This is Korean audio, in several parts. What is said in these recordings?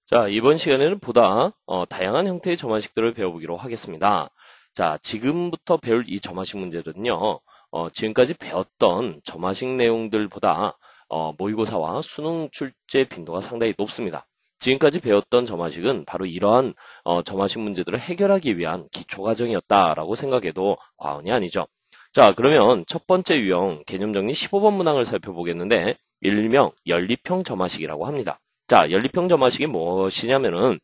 자, 이번 시간에는 보다 다양한 형태의 점화식들을 배워보기로 하겠습니다. 자, 지금부터 배울 이 점화식 문제들은요, 지금까지 배웠던 점화식 내용들보다 모의고사와 수능 출제 빈도가 상당히 높습니다. 지금까지 배웠던 점화식은 바로 이러한 점화식 문제들을 해결하기 위한 기초과정이었다라고 생각해도 과언이 아니죠. 자, 그러면 첫 번째 유형 개념 정리 15번 문항을 살펴보겠는데, 일명 연립형 점화식이라고 합니다. 자, 연립형 점화식이 무엇이냐면은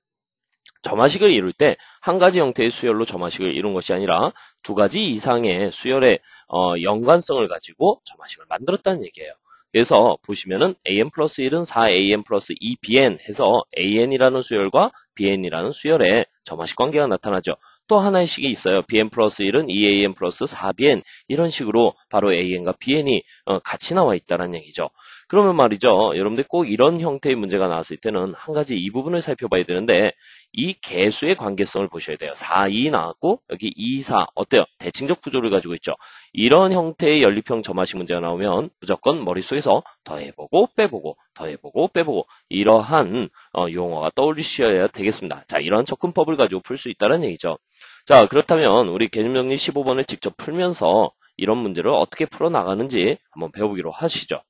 점화식을 이룰 때 한 가지 형태의 수열로 점화식을 이룬 것이 아니라 두 가지 이상의 수열의 연관성을 가지고 점화식을 만들었다는 얘기예요. 그래서 보시면은 an 플러스 1은 4an 플러스 2bn 해서 an이라는 수열과 bn이라는 수열의 점화식 관계가 나타나죠. 또 하나의 식이 있어요. bn 플러스 1은 2an 플러스 4bn 이런 식으로 바로 an과 bn이 같이 나와 있다는 얘기죠. 그러면 말이죠. 여러분들 꼭 이런 형태의 문제가 나왔을 때는 한 가지 이 부분을 살펴봐야 되는데 이 개수의 관계성을 보셔야 돼요. 4, 2 나왔고 여기 2, 4 어때요? 대칭적 구조를 가지고 있죠. 이런 형태의 연립형 점화식 문제가 나오면 무조건 머릿속에서 더해보고 빼보고 더해보고 빼보고 이러한 용어가 떠올리셔야 되겠습니다. 자, 이런 접근법을 가지고 풀 수 있다는 얘기죠. 자, 그렇다면 우리 개념정리 15번을 직접 풀면서 이런 문제를 어떻게 풀어나가는지 한번 배워보기로 하시죠.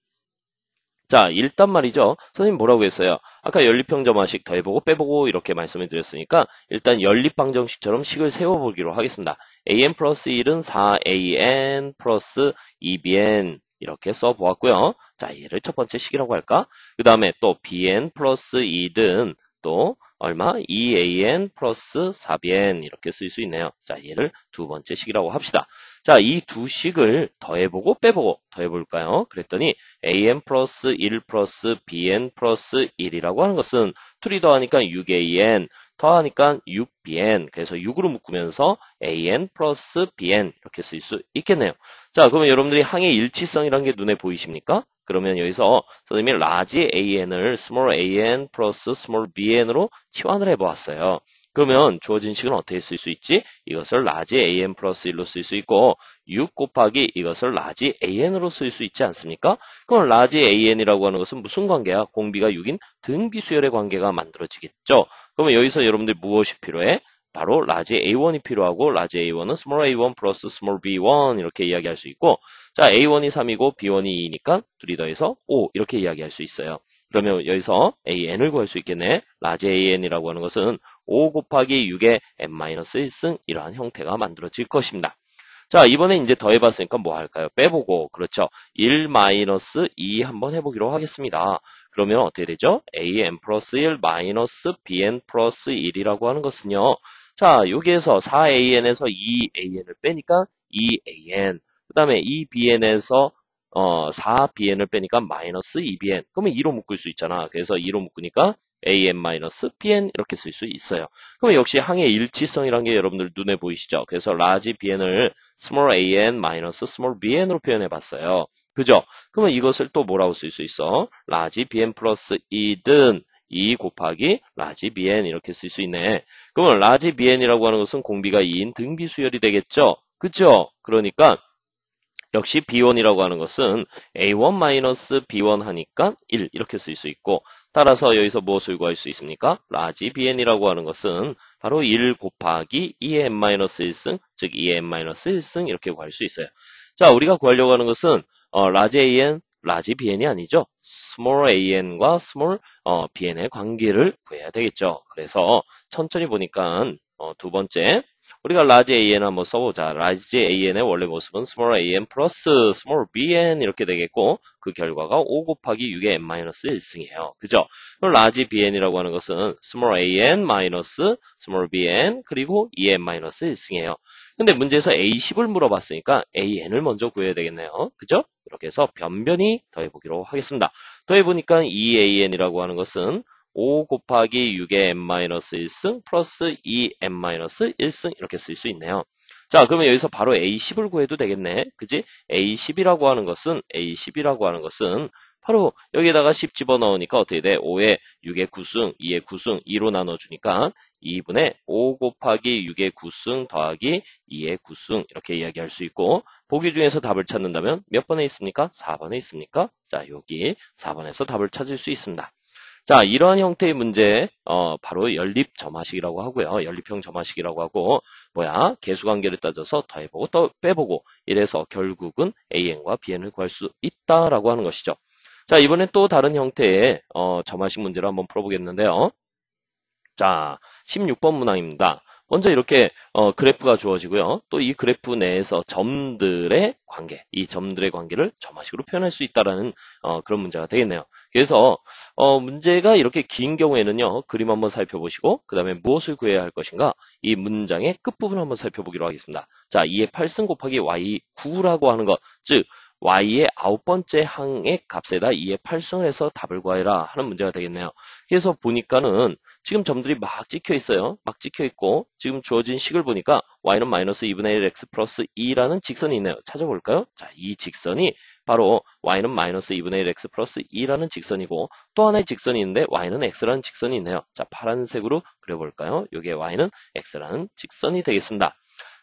자, 일단 말이죠. 선생님 뭐라고 했어요? 아까 연립형점화식 더해보고 빼보고 이렇게 말씀을 드렸으니까 일단 연립방정식처럼 식을 세워보기로 하겠습니다. an 플러스 1은 4an 플러스 2bn 이렇게 써보았고요. 자, 얘를 첫 번째 식이라고 할까? 그 다음에 또 bn 플러스 1은 또 얼마? 2an 플러스 4bn 이렇게 쓸 수 있네요. 자, 얘를 두 번째 식이라고 합시다. 자, 이 두 식을 더해보고 빼보고 더해볼까요? 그랬더니 an 플러스 1 플러스 bn 플러스 1이라고 하는 것은 2리 더하니까 6an 더하니까 6bn 그래서 6으로 묶으면서 an 플러스 bn 이렇게 쓸 수 있겠네요. 자, 그러면 여러분들이 항의 일치성이라는 게 눈에 보이십니까? 그러면 여기서 선생님이 large an을 small an 플러스 small bn으로 치환을 해보았어요. 그러면 주어진 식은 어떻게 쓸 수 있지? 이것을 large an 플러스 1로 쓸 수 있고 6 곱하기 이것을 large an으로 쓸 수 있지 않습니까? 그럼 large an이라고 하는 것은 무슨 관계야? 공비가 6인 등비수열의 관계가 만들어지겠죠? 그러면 여기서 여러분들 무엇이 필요해? 바로 large a1이 필요하고 large a1은 small a1 플러스 small b1 이렇게 이야기할 수 있고 자 a1이 3이고 b1이 2니까 둘이 더해서 5 이렇게 이야기할 수 있어요. 그러면 여기서 an을 구할 수 있겠네. large an이라고 하는 것은 5 곱하기 6의 n-1승 이러한 형태가 만들어질 것입니다. 자, 이번에 이제 더해봤으니까 뭐 할까요? 빼보고, 그렇죠. 1-2 한번 해보기로 하겠습니다. 그러면 어떻게 되죠? an 플러스 1 마이너스 bn 플러스 1이라고 하는 것은요. 자, 여기에서 4an에서 2an을 빼니까 2an. 그 다음에 2bn에서 4bn을 빼니까 마이너스 2bn. 그러면 2로 묶을 수 있잖아. 그래서 2로 묶으니까 an-bn 이렇게 쓸 수 있어요. 그럼 역시 항의 일치성이라는 게 여러분들 눈에 보이시죠? 그래서 large bn을 small an 마이너스 small bn으로 표현해 봤어요. 그죠? 그러면 이것을 또 뭐라고 쓸 수 있어? large bn 플러스 2든 2 곱하기 large bn 이렇게 쓸 수 있네. 그러면 large bn이라고 하는 것은 공비가 2인 등비수열이 되겠죠? 그죠? 그러니까 역시 B1이라고 하는 것은 A1-B1 하니까 1 이렇게 쓸 수 있고 따라서 여기서 무엇을 구할 수 있습니까? large BN이라고 하는 것은 바로 1 곱하기 2의 n-1승 즉 2의 n-1승 이렇게 구할 수 있어요. 자, 우리가 구하려고 하는 것은 large AN, large BN이 아니죠. small AN과 small BN의 관계를 구해야 되겠죠. 그래서 천천히 보니까 두 번째 우리가 large AN 한번 써보자. large AN의 원래 모습은 small AN 플러스 small BN 이렇게 되겠고 그 결과가 5 곱하기 6의 n-1승이에요. 그죠? 그럼 large BN이라고 하는 것은 small AN 마이너스 small BN 그리고 2의 n-1승이에요. 근데 문제에서 A10을 물어봤으니까 AN을 먼저 구해야 되겠네요. 그죠? 이렇게 해서 변변히 더해보기로 하겠습니다. 더해보니까 2AN이라고 하는 것은 5 곱하기 6의 n-1승 플러스 2n-1승 이렇게 쓸 수 있네요. 자, 그러면 여기서 바로 A10을 구해도 되겠네. 그지? A10이라고 하는 것은 바로 여기에다가 10 집어넣으니까 어떻게 돼? 5에 6의 9승, 2의 9승, 2로 나눠주니까 2분의 5 곱하기 6의 9승 더하기 2의 9승 이렇게 이야기할 수 있고 보기 중에서 답을 찾는다면 몇 번에 있습니까? 4번에 있습니까? 자, 여기 4번에서 답을 찾을 수 있습니다. 자, 이러한 형태의 문제, 바로 연립 점화식이라고 하고요. 연립형 점화식이라고 하고, 개수관계를 따져서 더해보고 또 빼보고, 이래서 결국은 AN과 BN을 구할 수 있다라고 하는 것이죠. 자, 이번엔 또 다른 형태의 점화식 문제를 한번 풀어보겠는데요. 자, 16번 문항입니다. 먼저 이렇게 그래프가 주어지고요. 또 이 그래프 내에서 점들의 관계, 이 점들의 관계를 점화식으로 표현할 수 있다라는 그런 문제가 되겠네요. 그래서 문제가 이렇게 긴 경우에는요. 그림 한번 살펴보시고 그 다음에 무엇을 구해야 할 것인가, 이 문장의 끝부분 한번 살펴보기로 하겠습니다. 자, 2의 8승 곱하기 y 9라고 하는 것, 즉 y의 9번째 항의 값에다 2의 8승을 해서 답을 구하라 하는 문제가 되겠네요. 그래서 보니까는 지금 점들이 막 찍혀 있어요. 막 찍혀 있고 지금 주어진 식을 보니까 y는 마이너스 2분의 1 x 플러스 2라는 직선이 있네요. 찾아볼까요? 자, 이 직선이 바로 y는 마이너스 2분의 1 x 플러스 2라는 직선이고, 또 하나의 직선이 있는데 y는 x라는 직선이 있네요. 자, 파란색으로 그려볼까요? 여기에 y는 x라는 직선이 되겠습니다.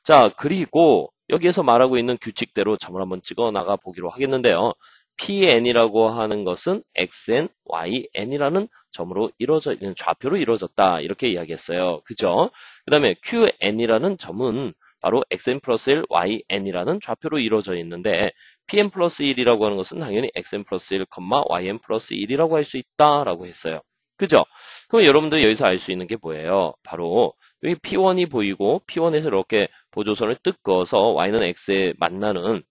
자, 그리고 여기에서 말하고 있는 규칙대로 점을 한번 찍어 나가 보기로 하겠는데요. PN이라고 하는 것은 XN, YN이라는 점으로 이루어져 있는 좌표로 이루어졌다. 이렇게 이야기했어요. 그죠? 그 다음에 QN이라는 점은 바로 XN 플러스 1, YN이라는 좌표로 이루어져 있는데, PN 플러스 1이라고 하는 것은 당연히 XN 플러스 1, YN 플러스 1이라고 할 수 있다라고 했어요. 그죠? 그럼 여러분들이 여기서 알 수 있는 게 뭐예요? 바로 여기 P1이 보이고 P1에서 이렇게 보조선을 뜩 그어서 Y는 X에 만나는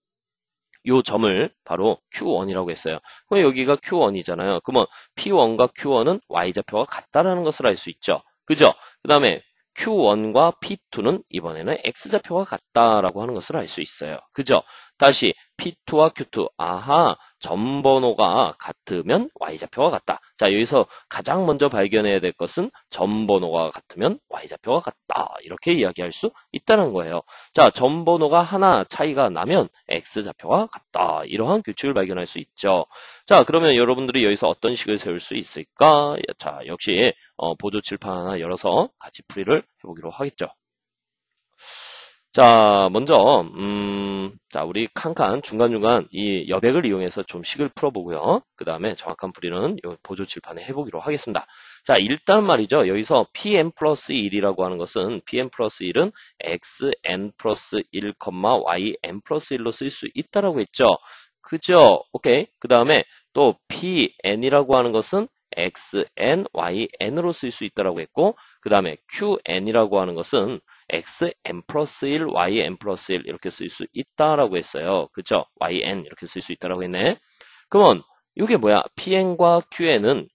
요 점을 바로 Q1이라고 했어요. 그럼 여기가 Q1이잖아요. 그러면 P1과 Q1은 Y좌표가 같다라는 것을 알 수 있죠. 그죠? 그 다음에 Q1과 P2는 이번에는 X좌표가 같다라고 하는 것을 알 수 있어요. 그죠? 다시 P2와 Q2, 아하, 점 번호가 같으면 Y좌표가 같다. 자, 여기서 가장 먼저 발견해야 될 것은 점 번호가 같으면 Y좌표가 같다. 이렇게 이야기할 수 있다는 거예요. 자, 점 번호가 하나 차이가 나면 X좌표가 같다. 이러한 규칙을 발견할 수 있죠. 자, 그러면 여러분들이 여기서 어떤 식을 세울 수 있을까? 자, 역시 보조 칠판 하나 열어서 같이 풀이를 해보기로 하겠죠. 자, 먼저 자, 우리 칸칸 중간중간 이 여백을 이용해서 좀 식을 풀어보고요. 그 다음에 정확한 풀이는 이 보조 칠판에 해보기로 하겠습니다. 자, 일단 말이죠. 여기서 pn 플러스 1이라고 하는 것은 pn 플러스 1은 xn 플러스 1, yn 플러스 1로 쓸 수 있다라고 했죠. 그죠? 오케이. 그 다음에 또 pn이라고 하는 것은 xn, yn으로 쓸 수 있다라고 했고, 그 다음에 qn이라고 하는 것은 xn 플러스 1, yn 플러스 1 이렇게 쓸 수 있다라고 했어요. 그죠? yn 이렇게 쓸 수 있다라고 했네. 그러면 이게 뭐야? pn과 qn은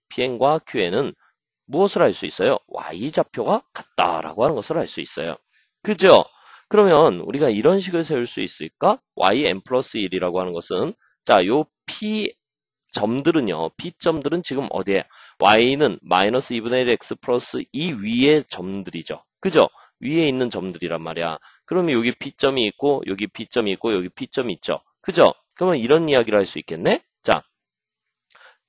무엇을 알 수 있어요? y좌표가 같다라고 하는 것을 알 수 있어요. 그죠? 그러면 우리가 이런 식을 세울 수 있을까? yn 플러스 1이라고 하는 것은, 자, 요 p 점들은요, P점들은 지금 어디에? Y는 마이너스 2분의 1 X 플러스 2 위의 점들이죠. 그죠? 위에 있는 점들이란 말이야. 그러면 여기 P점이 있고, 여기 P점이 있고, 여기 P점이 있죠. 그죠? 그러면 이런 이야기를 할 수 있겠네? 자,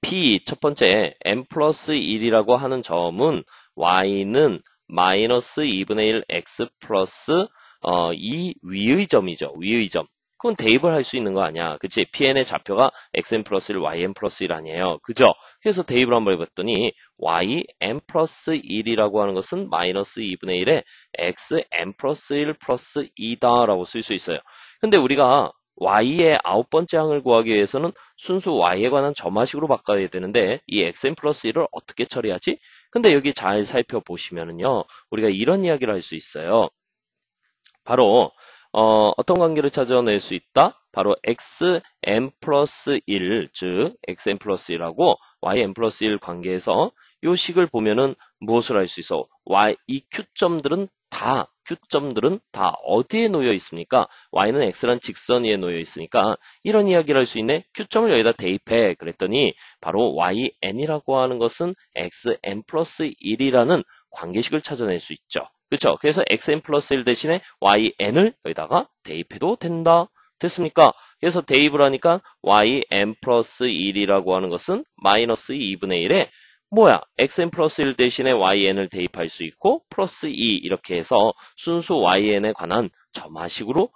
P 첫 번째 n 플러스 1이라고 하는 점은 Y는 마이너스 2분의 1 X 플러스 2 위의 점이죠. 위의 점. 그건 대입을 할 수 있는 거 아니야. 그치? PN의 좌표가 XN 플러스 1, YN 플러스 1 아니에요. 그죠? 그래서 대입을 한번 해봤더니 YN 플러스 1이라고 하는 것은 마이너스 2분의 1에 XN 플러스 1 플러스 2다 라고 쓸 수 있어요. 근데 우리가 Y의 9번째 항을 구하기 위해서는 순수 Y에 관한 점화식으로 바꿔야 되는데 이 XN 플러스 1을 어떻게 처리하지? 근데 여기 잘 살펴보시면은요. 우리가 이런 이야기를 할 수 있어요. 바로 어떤 관계를 찾아낼 수 있다? 바로 xn 플러스 1, 즉 xn 플러스 1하고 yn 플러스 1 관계에서 이 식을 보면은 무엇을 할 수 있어? 이 q점들은 다 어디에 놓여 있습니까? y는 x란 직선 위에 놓여 있으니까 이런 이야기를 할 수 있네. q점을 여기다 대입해. 그랬더니 바로 yn이라고 하는 것은 xn 플러스 1이라는 관계식을 찾아낼 수 있죠. 그렇죠? 그래서 xn 플러스 1 대신에 yn을 여기다가 대입해도 된다. 됐습니까? 그래서 대입을 하니까 yn 플러스 1이라고 하는 것은 마이너스 2분의 1에 뭐야? xn 플러스 1 대신에 yn을 대입할 수 있고 플러스 2 이렇게 해서 순수 yn에 관한 점화식으로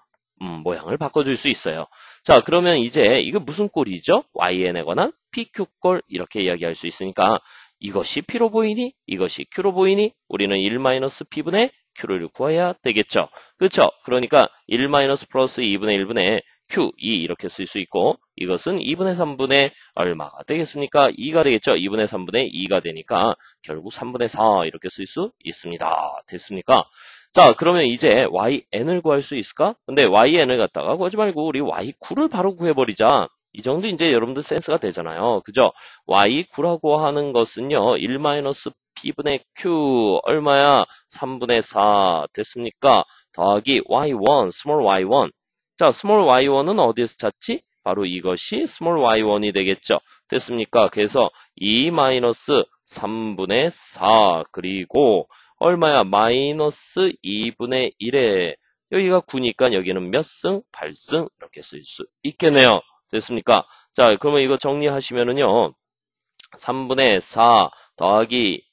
모양을 바꿔줄 수 있어요. 자, 그러면 이제 이게 무슨 꼴이죠? yn에 관한 pq꼴 이렇게 이야기할 수 있으니까 이것이 P로 보이니? 이것이 Q로 보이니? 우리는 1-P분의 Q를 구해야 되겠죠. 그렇죠? 그러니까 1 플러스 2분의 1분의 Q, 2 이렇게 쓸 수 있고 이것은 2분의 3분의 얼마가 되겠습니까? 2가 되겠죠. 2분의 3분의 2가 되니까 결국 3분의 4 이렇게 쓸 수 있습니다. 됐습니까? 자, 그러면 이제yn을 구할 수 있을까? 근데yn을 갖다가 구하지 말고 우리 y9를 바로 구해버리자. 이 정도 이제 여러분들 센스가 되잖아요. 그죠? y9라고 하는 것은요. 1-p분의 q 얼마야? 3분의 4 됐습니까? 더하기 y1, small y1. 자, small y1은 어디에서 찾지? 바로 이것이 small y1이 되겠죠. 됐습니까? 그래서 2-3분의 4 그리고 얼마야? 마이너스 2분의 1에 여기가 9니까 여기는 몇 승? 8승 이렇게 쓸 수 있겠네요. 됐습니까? 자, 그러면 이거 정리하시면은요. 3분의 4 더하기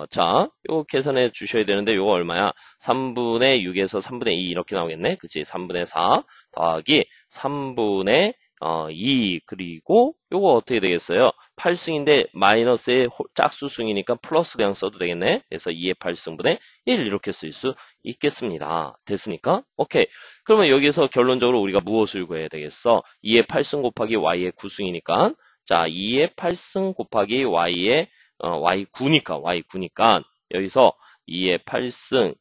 자, 요거 계산해 주셔야 되는데 요거 얼마야? 3분의 6에서 3분의 2 이렇게 나오겠네. 그치? 3분의 4 더하기 3분의 2 그리고 요거 어떻게 되겠어요? 8승인데 마이너스의 짝수승이니까 플러스 그냥 써도 되겠네. 그래서 2의 8승분의 1 이렇게 쓸 수 있겠습니다. 됐습니까? 오케이. 그러면 여기서 결론적으로 우리가 무엇을 구해야 되겠어? 2의 8승 곱하기 y의 9승이니까 자, 2의 8승 곱하기 y의 y9니까 여기서 2의 8승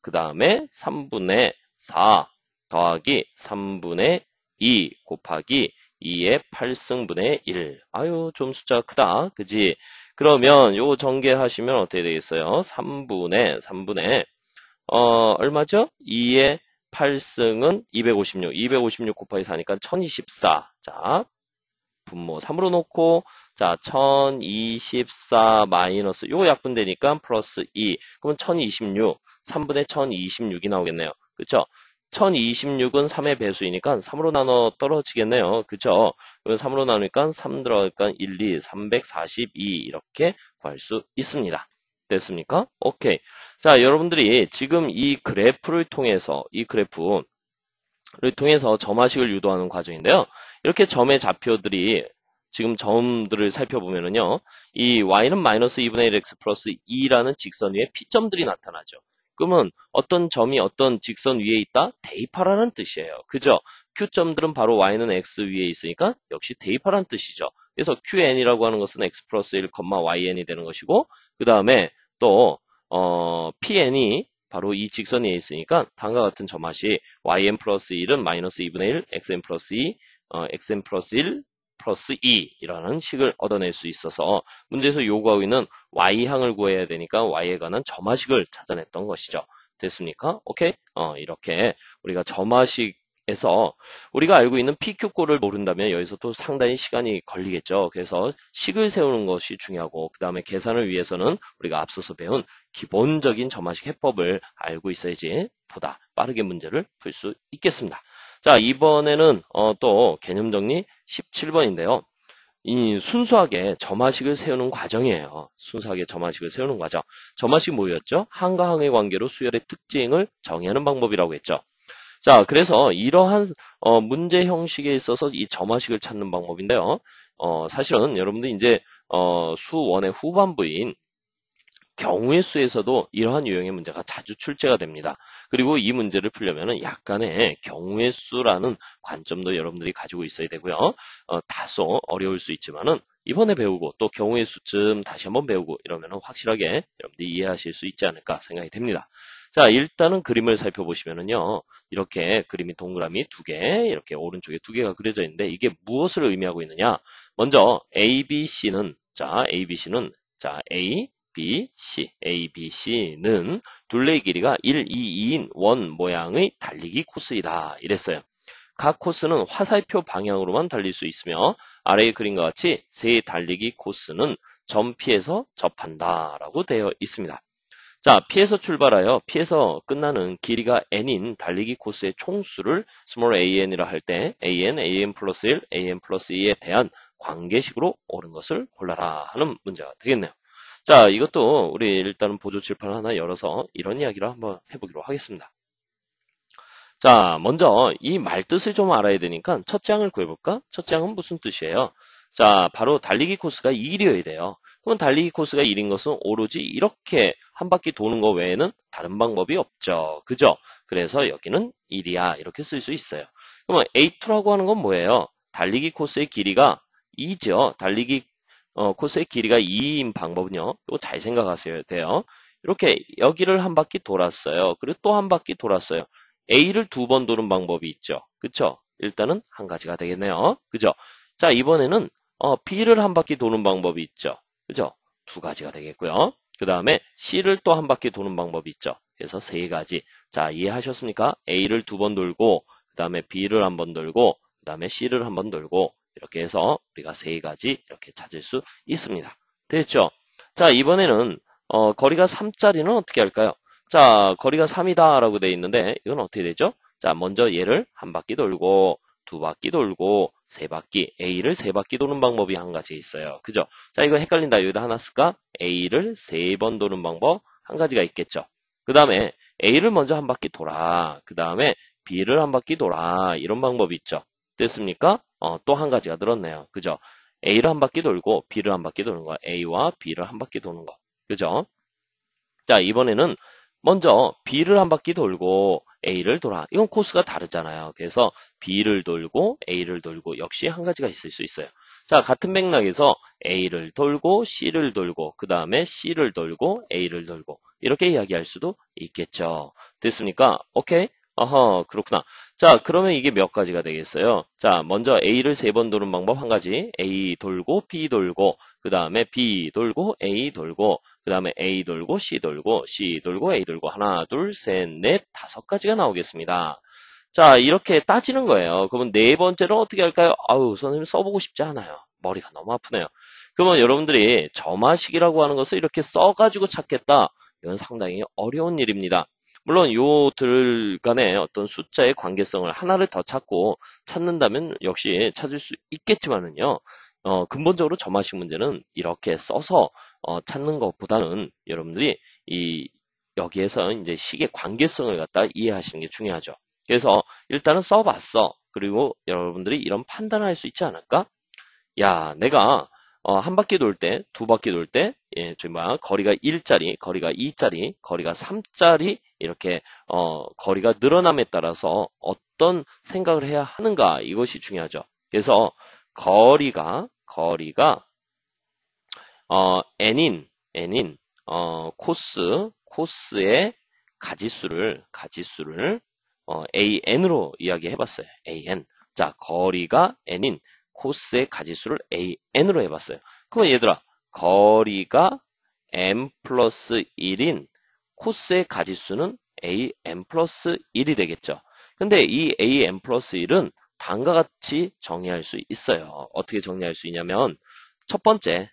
그 다음에 3분의 4 더하기 3분의 2 곱하기 2의 8승분의 1. 아유, 좀 숫자가 크다. 그지? 그러면 요거 전개하시면 어떻게 되겠어요? 3분의 얼마죠? 2의 8승은 256. 256 곱하기 4니까 1024. 자, 분모 3으로 놓고 자 1024 마이너스 요거 약분되니까 플러스 2 그러면 1026 3분의 1026이 나오겠네요. 그쵸? 1026은 3의 배수이니까 3으로 나눠 떨어지겠네요. 그쵸? 그럼 3으로 나누니까 3 들어가니까 1, 2, 342 이렇게 구할 수 있습니다. 됐습니까? 오케이. 자, 여러분들이 지금 이 그래프를 통해서 점화식을 유도하는 과정인데요. 이렇게 점의 좌표들이 지금 점들을 살펴보면은요. 이 y는 마이너스 2분의 1x 플러스 2라는 직선 위에 P점들이 나타나죠. 그러면 어떤 점이 어떤 직선 위에 있다? 대입하라는 뜻이에요. 그죠? Q점들은 바로 y는 x 위에 있으니까 역시 대입하라는 뜻이죠. 그래서 QN이라고 하는 것은 x 플러스 1, yn이 되는 것이고 그 다음에 또 PN이 바로 이 직선 위에 있으니까 다음과 같은 점화시 yn 플러스 1은 마이너스 2분의 1, xn 플러스 2, xn 플러스 1 플러스 2이라는 식을 얻어낼 수 있어서 문제에서 요구하고 있는 y항을 구해야 되니까 y에 관한 점화식을 찾아냈던 것이죠. 됐습니까? 오케이? 이렇게 우리가 점화식에서 우리가 알고 있는 PQ꼴을 모른다면 여기서 또 상당히 시간이 걸리겠죠. 그래서 식을 세우는 것이 중요하고 그 다음에 계산을 위해서는 우리가 앞서서 배운 기본적인 점화식 해법을 알고 있어야지 보다 빠르게 문제를 풀 수 있겠습니다. 자, 이번에는 또 개념 정리 17번인데요. 이 순수하게 점화식을 세우는 과정이에요. 순수하게 점화식을 세우는 과정. 점화식 뭐였죠? 항과 항의 관계로 수열의 특징을 정의하는 방법이라고 했죠. 자, 그래서 이러한 문제 형식에 있어서 이 점화식을 찾는 방법인데요. 사실은 여러분들 이제 수원의 후반부인 경우의 수에서도 이러한 유형의 문제가 자주 출제가 됩니다. 그리고 이 문제를 풀려면 약간의 경우의 수라는 관점도 여러분들이 가지고 있어야 되고요. 다소 어려울 수 있지만은 이번에 배우고 또 경우의 수쯤 다시 한번 배우고 이러면 확실하게 여러분들이 이해하실 수 있지 않을까 생각이 됩니다. 자, 일단은 그림을 살펴보시면은요. 이렇게 그림이 동그라미 2개, 이렇게 오른쪽에 2개가 그려져 있는데 이게 무엇을 의미하고 있느냐? 먼저 ABC는 A, B, C는 둘레의 길이가 1, 2, 2인 원 모양의 달리기 코스이다. 이랬어요. 각 코스는 화살표 방향으로만 달릴 수 있으며 아래의 그림과 같이 세 달리기 코스는 점 P에서 접한다 라고 되어 있습니다. 자, P에서 출발하여 P에서 끝나는 길이가 N인 달리기 코스의 총수를 small an이라 할 때 an 플러스 1, an 플러스 2에 대한 관계식으로 옳은 것을 골라라 하는 문제가 되겠네요. 자, 이것도 우리 일단은 보조 칠판을 하나 열어서 이런 이야기를 한번 해보기로 하겠습니다. 자, 먼저 이 말뜻을 좀 알아야 되니까 첫째 항을 구해볼까? 첫째 항은 무슨 뜻이에요? 자, 바로 달리기 코스가 이 길이어야 돼요. 그러면 달리기 코스가 1인 것은 오로지 이렇게 한 바퀴 도는 거 외에는 다른 방법이 없죠. 그죠? 그래서 여기는 1이야. 이렇게 쓸 수 있어요. 그러면 A2라고 하는 건 뭐예요? 달리기 코스의 길이가 2죠. 달리기 코스의 길이가 2인 방법은요. 이거 잘 생각하셔야 돼요. 이렇게 여기를 한 바퀴 돌았어요. 그리고 또 한 바퀴 돌았어요. A를 2번 도는 방법이 있죠. 그쵸? 일단은 한 가지가 되겠네요. 그죠? 자, 이번에는 B를 한 바퀴 도는 방법이 있죠. 그죠? 두 가지가 되겠고요. 그 다음에 C를 또 한 바퀴 도는 방법이 있죠. 그래서 세 가지. 자, 이해하셨습니까? A를 2번 돌고, 그 다음에 B를 한 번 돌고, 그 다음에 C를 한 번 돌고, 이렇게 해서 우리가 세 가지 이렇게 찾을 수 있습니다. 됐죠? 자, 이번에는 거리가 3짜리는 어떻게 할까요? 자, 거리가 3이다 라고 되어 있는데 이건 어떻게 되죠? 자, 먼저 얘를 한 바퀴 돌고 두 바퀴 돌고 세 바퀴, A를 세 바퀴 도는 방법이 한 가지 있어요. 그죠? 자, 이거 헷갈린다. 여기다 하나 쓸까? A를 세 번 도는 방법 한 가지가 있겠죠. 그 다음에 A를 먼저 한 바퀴 돌아. 그 다음에 B를 한 바퀴 돌아. 이런 방법이 있죠. 됐습니까? 또 한 가지가 늘었네요. 그죠? A를 한 바퀴 돌고 B를 한 바퀴 도는 거. A와 B를 한 바퀴 도는 거. 그죠? 자, 이번에는 먼저 B를 한 바퀴 돌고 A를 돌아. 이건 코스가 다르잖아요. 그래서 B를 돌고 A를 돌고 역시 한 가지가 있을 수 있어요. 자, 같은 맥락에서 A를 돌고 C를 돌고 그 다음에 C를 돌고 A를 돌고 이렇게 이야기할 수도 있겠죠. 됐습니까? 오케이? 어허, 그렇구나. 자, 그러면 이게 몇 가지가 되겠어요? 자, 먼저 A를 세 번 도는 방법 한 가지. A 돌고 B 돌고 그 다음에 B 돌고 A 돌고 그 다음에 A 돌고 C 돌고 C 돌고 A 돌고 하나 둘 셋 넷 다섯 가지가 나오겠습니다. 자, 이렇게 따지는 거예요. 그러면 네 번째로 어떻게 할까요? 아우, 선생님 써보고 싶지 않아요. 머리가 너무 아프네요. 그러면 여러분들이 점화식이라고 하는 것을 이렇게 써가지고 찾겠다. 이건 상당히 어려운 일입니다. 물론 요들 간의 어떤 숫자의 관계성을 하나를 더 찾는다면 역시 찾을 수 있겠지만은요. 근본적으로 점화식 문제는 이렇게 써서 찾는 것보다는 여러분들이 여기에서 이제 식의 관계성을 갖다 이해하시는 게 중요하죠. 그래서 일단은 써봤어. 그리고 여러분들이 이런 판단을 할 수 있지 않을까? 야, 내가 한 바퀴 돌 때, 두 바퀴 돌 때, 예, 거리가 1짜리, 거리가 2짜리, 거리가 3짜리 이렇게 거리가 늘어남에 따라서 어떤 생각을 해야 하는가 이것이 중요하죠. 그래서 거리가 n인 코스의 가지수를 an으로 이야기해봤어요. an. 자, 거리가 n인 코스의 가지수를 an으로 해봤어요. 그러면 얘들아, 거리가 n 플러스 1인 코스의 가지수는 an 플러스 1이 되겠죠. 근데 이 an 플러스 1은 다음과 같이 정의할 수 있어요. 어떻게 정의할 수 있냐면 첫 번째,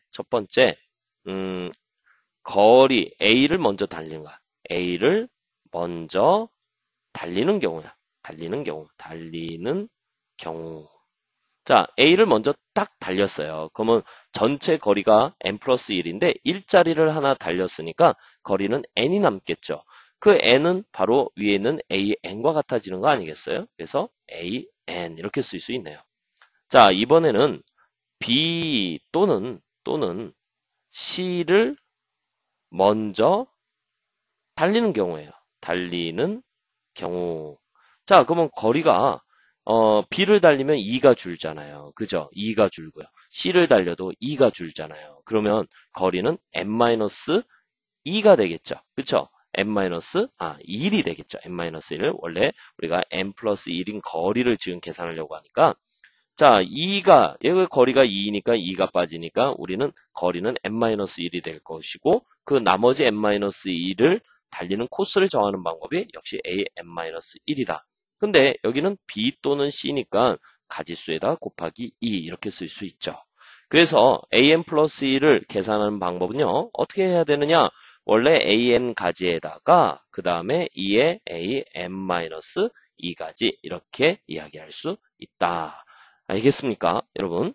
거리 A를 먼저 달리는 거야. A를 먼저 달리는 경우야. 달리는 경우. 자, A를 먼저 딱 달렸어요. 그러면 전체 거리가 n 플러스 1인데 1짜리를 하나 달렸으니까 거리는 n이 남겠죠. 그 n은 바로 위에 있는 an과 같아지는 거 아니겠어요? 그래서 an 이렇게 쓸 수 있네요. 자, 이번에는 B 또는 C를 먼저 달리는 경우예요. 달리는 경우. 자, 그러면 거리가 B를 달리면 2가 줄잖아요. 그죠? 2가 줄고요. C를 달려도 2가 줄잖아요. 그러면 거리는 n-2가 되겠죠. 그쵸? n-1이 되겠죠. n-1을 원래 우리가 n 플러스 1인 거리를 지금 계산하려고 하니까 자, 여기 거리가 2이니까 2가 빠지니까 우리는 거리는 n-1이 될 것이고 그 나머지 n-1을 달리는 코스를 정하는 방법이 역시 an-1이다. 근데 여기는 b 또는 c니까 가지수에다 곱하기 2 이렇게 쓸 수 있죠. 그래서 an 플러스 1을 계산하는 방법은요. 어떻게 해야 되느냐? 원래 an 가지에다가 그 다음에 2에 an-2가지 이렇게 이야기할 수 있다. 알겠습니까, 여러분?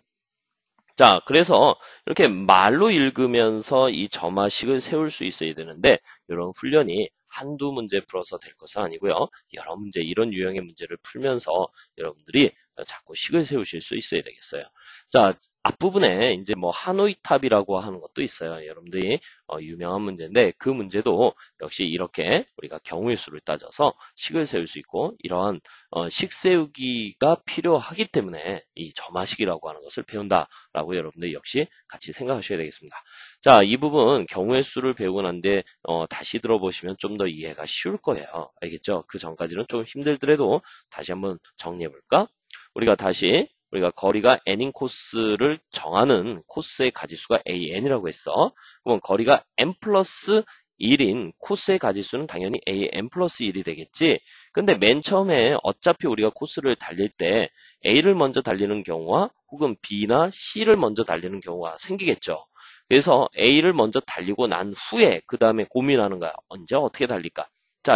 자, 그래서 이렇게 말로 읽으면서 이 점화식을 세울 수 있어야 되는데 이런 훈련이 한두 문제 풀어서 될 것은 아니고요. 여러 문제, 이런 유형의 문제를 풀면서 여러분들이 자꾸 식을 세우실 수 있어야 되겠어요. 자, 앞부분에 이제 뭐 하노이 탑이라고 하는 것도 있어요. 여러분들이 유명한 문제인데 그 문제도 역시 이렇게 우리가 경우의 수를 따져서 식을 세울 수 있고 이러한 식 세우기가 필요하기 때문에 이 점화식이라고 하는 것을 배운다라고 여러분들 역시 같이 생각하셔야 되겠습니다. 자, 이 부분 경우의 수를 배우고 난 뒤에 다시 들어보시면 좀 더 이해가 쉬울 거예요. 알겠죠? 그 전까지는 좀 힘들더라도 다시 한번 정리해 볼까? 우리가 거리가 n인 코스를 정하는 코스의 가지수가 an이라고 했어. 그러면 거리가 n 플러스 1인 코스의 가지수는 당연히 an 플러스 1이 되겠지. 근데 맨 처음에 어차피 우리가 코스를 달릴 때 a를 먼저 달리는 경우와 혹은 b나 c를 먼저 달리는 경우가 생기겠죠. 그래서 a를 먼저 달리고 난 후에 그 다음에 고민하는 거야. 언제 어떻게 달릴까? 자,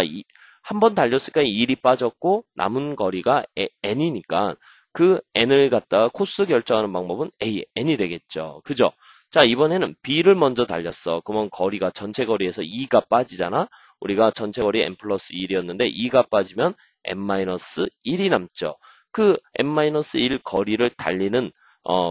한 번 달렸으니까 1이 빠졌고 남은 거리가 n이니까 그 n을 갖다가 코스 결정하는 방법은 n이 되겠죠. 그죠? 자, 이번에는 b를 먼저 달렸어. 그러면 거리가 전체 거리에서 2가 빠지잖아. 우리가 전체 거리 n 플러스 1이었는데 2가 빠지면 n-1이 남죠. 그 n-1 거리를 달리는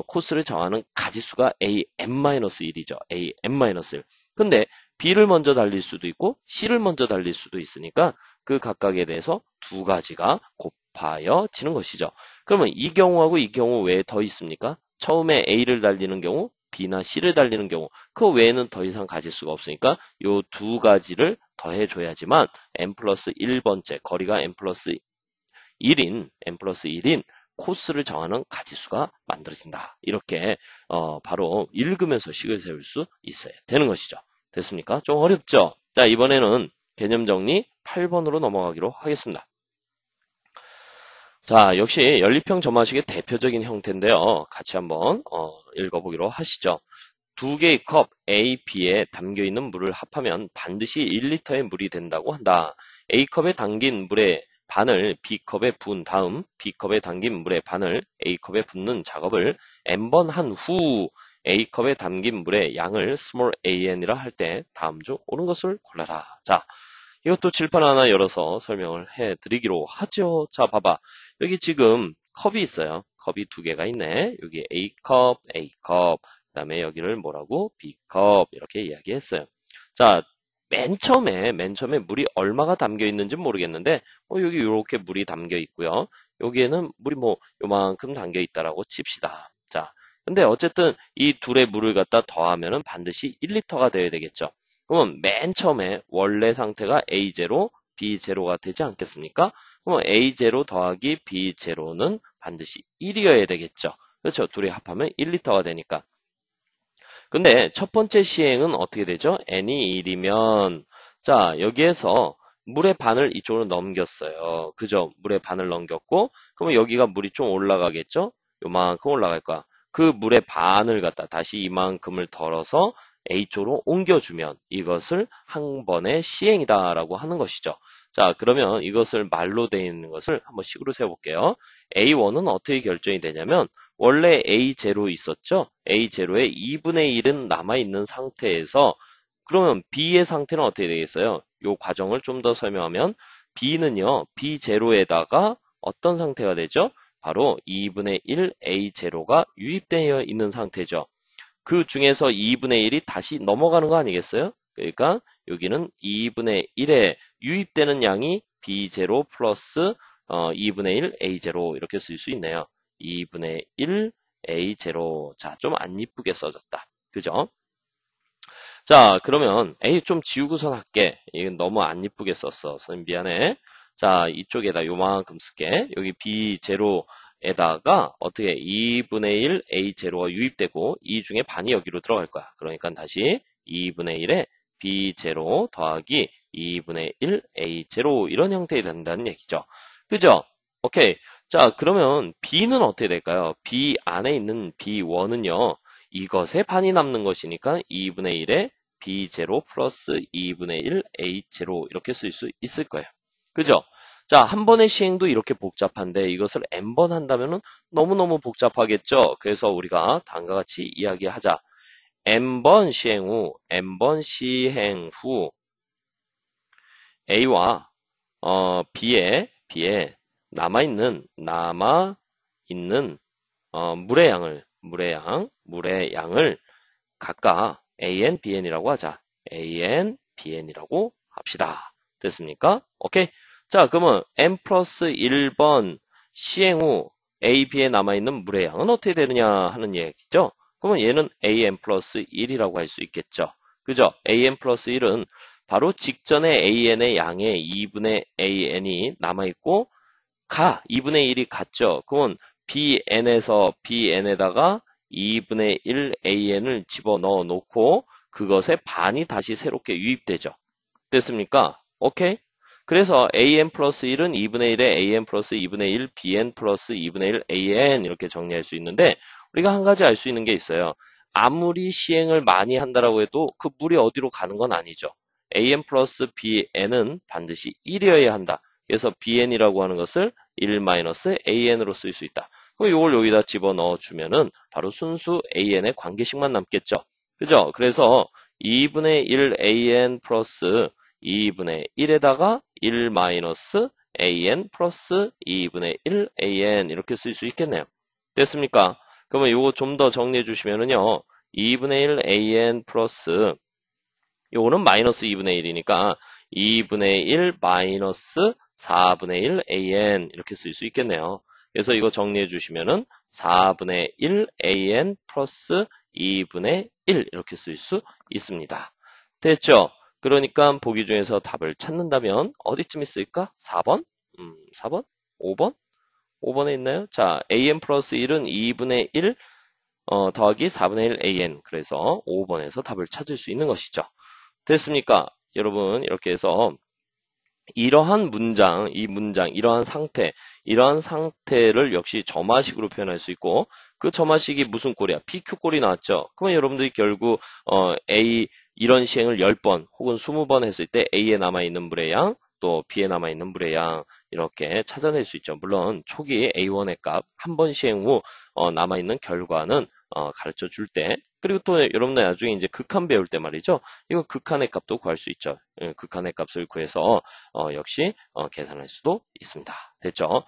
코스를 정하는 가지수가 an-1이죠. an-1. 근데 b를 먼저 달릴 수도 있고 c를 먼저 달릴 수도 있으니까 그 각각에 대해서 두 가지가 곱하여지는 것이죠. 그러면 이 경우하고 이 경우 외에 더 있습니까? 처음에 A를 달리는 경우, B나 C를 달리는 경우, 그 외에는 더 이상 가질 수가 없으니까 이 두 가지를 더해줘야지만 n 플러스 1번째 거리가 n 플러스 1인 코스를 정하는 가지수가 만들어진다. 이렇게 바로 읽으면서 식을 세울 수 있어야 되는 것이죠. 됐습니까? 좀 어렵죠? 자, 이번에는 개념 정리 8번으로 넘어가기로 하겠습니다. 자, 역시 연립형 점화식의 대표적인 형태인데요. 같이 한번 읽어보기로 하시죠. 두 개의 컵 A, B에 담겨있는 물을 합하면 반드시 1리터의 물이 된다고 한다. A컵에 담긴 물의 반을 B컵에 부은 다음 B컵에 담긴 물의 반을 A컵에 붓는 작업을 n번 한 후 A컵에 담긴 물의 양을 small an이라 할 때 다음 중 옳은 것을 골라라. 자, 이것도 칠판 하나 열어서 설명을 해드리기로 하죠. 자, 봐봐. 여기 지금 컵이 있어요. 컵이 두 개가 있네. 여기 A컵, A컵. 그 다음에 여기를 뭐라고? B컵. 이렇게 이야기했어요. 자, 맨 처음에 물이 얼마가 담겨 있는지 모르겠는데, 여기 이렇게 물이 담겨 있고요. 여기에는 물이 뭐 요만큼 담겨 있다라고 칩시다. 자, 근데 어쨌든 이 둘의 물을 갖다 더하면은 반드시 1리터가 되어야 되겠죠. 그러면 맨 처음에 원래 상태가 A0, B0가 되지 않겠습니까? 그럼 A0 더하기 B0는 반드시 1이어야 되겠죠. 그렇죠. 둘이 합하면 1리터가 되니까. 근데 첫 번째 시행은 어떻게 되죠? n이 1이면 자, 여기에서 물의 반을 이쪽으로 넘겼어요. 그죠? 물의 반을 넘겼고 그러면 여기가 물이 좀 올라가겠죠? 요만큼 올라갈 거야. 그 물의 반을 갖다 다시 이만큼을 덜어서 A쪽으로 옮겨주면 이것을 한 번의 시행이다라고 하는 것이죠. 자, 그러면 이것을 말로 되어 있는 것을 한번 식으로 세워볼게요. A1은 어떻게 결정이 되냐면 원래 A0 있었죠? A0에 2분의 1은 남아있는 상태에서 그러면 B의 상태는 어떻게 되겠어요? 이 과정을 좀 더 설명하면 B는요, B0에다가 어떤 상태가 되죠? 바로 2분의 1 A0가 유입되어 있는 상태죠. 그 중에서 2분의 1이 다시 넘어가는 거 아니겠어요? 그러니까 여기는 2분의 1에 유입되는 양이 B0 플러스 2분의 1 A0 이렇게 쓸 수 있네요. 2분의 1 A0. 자, 좀 안 이쁘게 써졌다. 그죠? 자, 그러면 A 좀 지우고선 할게. 이건 너무 안 이쁘게 썼어. 선생님 미안해. 자, 이쪽에다 요만큼 쓸게. 여기 B0에다가 어떻게 2분의 1 A0가 유입되고 이 중에 반이 여기로 들어갈 거야. 그러니까 다시 2분의 1에 B0 더하기 2분의 1 A0 이런 형태가 된다는 얘기죠. 그죠? 오케이. 자, 그러면 B는 어떻게 될까요? B 안에 있는 B1은요. 이것에 반이 남는 것이니까 2분의 1에 B0 플러스 2분의 1 A0 이렇게 쓸 수 있을 거예요. 그죠? 자, 한 번의 시행도 이렇게 복잡한데 이것을 n번 한다면 너무너무 복잡하겠죠? 그래서 우리가 다음과 같이 이야기하자. n번 시행 후 A와 B에 남아있는 물의 양을 물의 양을 각각 AN, BN이라고 하자. AN, BN이라고 합시다. 됐습니까? 오케이. 자, 그러면 N 플러스 1번 시행 후 A, B에 남아있는 물의 양은 어떻게 되느냐 하는 얘기죠. 그러면 얘는 AN 플러스 1이라고 할 수 있겠죠. 그죠? AN 플러스 1은 바로 직전에 AN의 양의 2분의 AN이 남아있고 2분의 1이 같죠. 그건 BN에서 BN에다가 2분의 1 AN을 집어넣어 놓고 그것의 반이 다시 새롭게 유입되죠. 됐습니까? 오케이? 그래서 AN 플러스 1은 2분의 1에 AN 플러스 2분의 1 BN 플러스 2분의 1 AN 이렇게 정리할 수 있는데 우리가 한 가지 알 수 있는 게 있어요. 아무리 시행을 많이 한다라고 해도 그 물이 어디로 가는 건 아니죠. AN 플러스 BN은 반드시 1이어야 한다. 그래서 BN이라고 하는 것을 1-AN으로 쓸 수 있다. 그럼 이걸 여기다 집어넣어 주면은 바로 순수 AN의 관계식만 남겠죠. 그죠? 그래서 2분의 1 AN 플러스 2분의 1에다가 1-AN 플러스 2분의 1 AN 이렇게 쓸 수 있겠네요. 됐습니까? 그러면 이거 좀 더 정리해 주시면은요. 2분의 1 AN 플러스 요거는 마이너스 2분의 1이니까 2분의 1 마이너스 4분의 1 AN 이렇게 쓸 수 있겠네요. 그래서 이거 정리해 주시면은 4분의 1 AN 플러스 2분의 1 이렇게 쓸 수 있습니다. 됐죠? 그러니까 보기 중에서 답을 찾는다면 어디쯤 있을까? 4번? 4번? 5번? 5번에 있나요? 자, AN 플러스 1은 2분의 1 더하기 4분의 1 AN. 그래서 5번에서 답을 찾을 수 있는 것이죠. 됐습니까? 여러분, 이렇게 해서 이러한 문장, 이러한 상태를 역시 점화식으로 표현할 수 있고, 그 점화식이 무슨 꼴이야? PQ 꼴이 나왔죠? 그러면 여러분들이 결국, 이런 시행을 10번 혹은 20번 했을 때 A에 남아있는 물의 양, 또 B에 남아있는 물의 양, 이렇게 찾아낼 수 있죠. 물론, 초기 A1의 값, 한 번 시행 후, 남아있는 결과는, 가르쳐 줄 때, 그리고 또 여러분들 나중에 이제 극한 배울 때 말이죠. 이거 극한의 값도 구할 수 있죠. 극한의 값을 구해서 역시 계산할 수도 있습니다. 됐죠?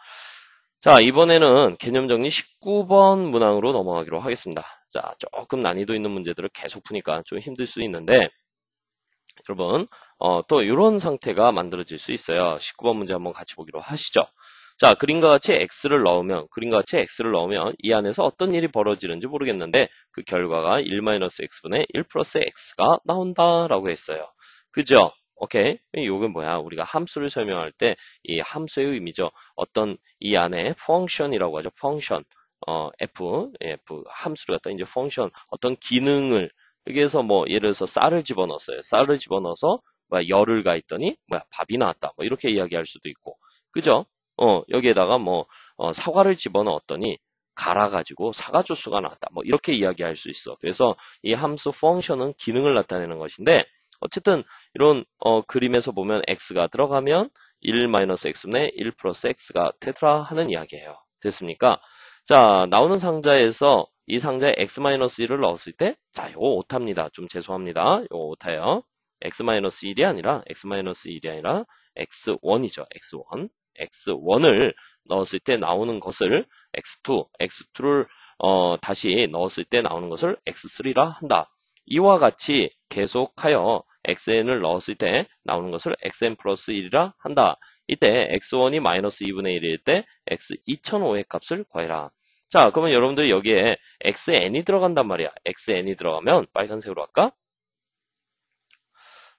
자, 이번에는 개념 정리 19번 문항으로 넘어가기로 하겠습니다. 자, 조금 난이도 있는 문제들을 계속 푸니까 좀 힘들 수 있는데 여러분 또 이런 상태가 만들어질 수 있어요. 19번 문제 한번 같이 보기로 하시죠. 자, 그림과 같이 x를 넣으면 이 안에서 어떤 일이 벌어지는지 모르겠는데 그 결과가 1-x분의 1 플러스 x가 나온다라고 했어요. 그죠? 오케이. 이게 뭐야? 우리가 함수를 설명할 때 이 함수의 의미죠. 어떤 이 안에 펑션이라고 하죠. 펑션. f 함수를 갖다 이제 펑션 어떤 기능을 여기에서 뭐 예를 들어서 쌀을 집어넣었어요. 쌀을 집어넣어서 열을 가했더니 밥이 나왔다. 뭐 이렇게 이야기할 수도 있고. 그죠? 여기에다가 사과를 집어넣었더니 갈아가지고 사과 주스가 나왔다. 뭐 이렇게 이야기할 수 있어. 그래서 이 함수 펑션은 기능을 나타내는 것인데 어쨌든 이런 그림에서 보면 x가 들어가면 1-x분의 1 플러스 x가 되더라 하는 이야기예요. 됐습니까? 자, 나오는 상자에서 이 상자에 x-1을 넣었을 때 자, 요거 오타입니다. 좀 죄송합니다. 요거 오타예요. x-1이 아니라 x1이죠. x1을 넣었을 때 나오는 것을 x2를 다시 넣었을 때 나오는 것을 x3라 한다. 이와 같이 계속하여 xn을 넣었을 때 나오는 것을 xn 플러스 1이라 한다. 이때 x1이 마이너스 2분의 1일 때 x2005의 값을 구해라. 자, 그러면 여러분들 여기에 xn이 들어간단 말이야. xn이 들어가면 빨간색으로 할까?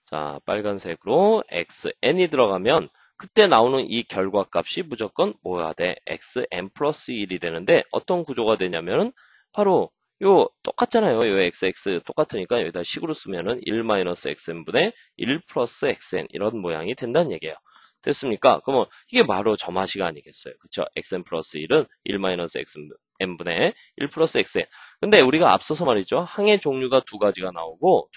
자, 빨간색으로 xn이 들어가면 그때 나오는 이 결과값이 무조건 뭐야 돼? xn 플러스 1이 되는데 어떤 구조가 되냐면은 바로 요 똑같잖아요. 요 xx 똑같으니까 여기다 식으로 쓰면은 1-xn분의 1 플러스 xn 이런 모양이 된다는 얘기예요. 됐습니까? 그러면 이게 바로 점화식 아니겠어요? 그쵸? xn 플러스 1은 1-xn분의 1 플러스 xn. 근데 우리가 앞서서 말이죠. 항의 종류가 두 가지가 나오고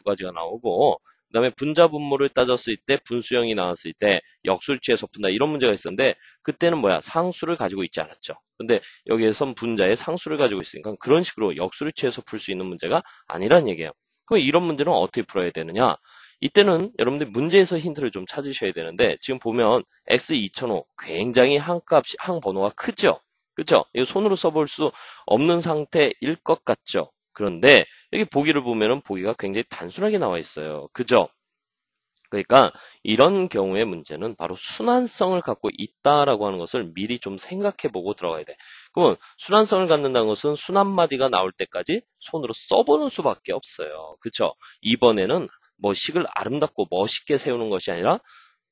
그 다음에 분자 분모를 따졌을 때 분수형이 나왔을 때 역수를 취해서 푼다 이런 문제가 있었는데 그때는 뭐야 상수를 가지고 있지 않았죠. 근데 여기에선 분자의 상수를 가지고 있으니까 그런 식으로 역수를 취해서 풀 수 있는 문제가 아니란 얘기예요. 그럼 이런 문제는 어떻게 풀어야 되느냐? 이때는 여러분들 문제에서 힌트를 좀 찾으셔야 되는데 지금 보면 x2005 굉장히 항 번호가 크죠. 그렇죠? 이거 손으로 써볼 수 없는 상태일 것 같죠? 그런데 여기 보기를 보면은 보기가 굉장히 단순하게 나와 있어요. 그죠? 그러니까 이런 경우의 문제는 바로 순환성을 갖고 있다라고 하는 것을 미리 좀 생각해 보고 들어가야 돼. 그러면 순환성을 갖는다는 것은 순환마디가 나올 때까지 손으로 써보는 수밖에 없어요. 그쵸? 이번에는 뭐 식을 아름답고 멋있게 세우는 것이 아니라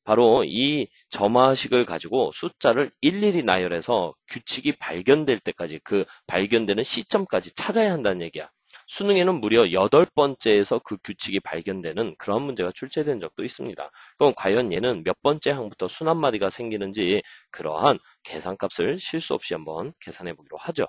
바로 이 점화식을 가지고 숫자를 일일이 나열해서 규칙이 발견될 때까지 그 발견되는 시점까지 찾아야 한다는 얘기야. 수능에는 무려 8번째에서 그 규칙이 발견되는 그런 문제가 출제된 적도 있습니다. 그럼 과연 얘는 몇 번째 항부터 순환마디가 생기는지 그러한 계산값을 실수 없이 한번 계산해 보기로 하죠.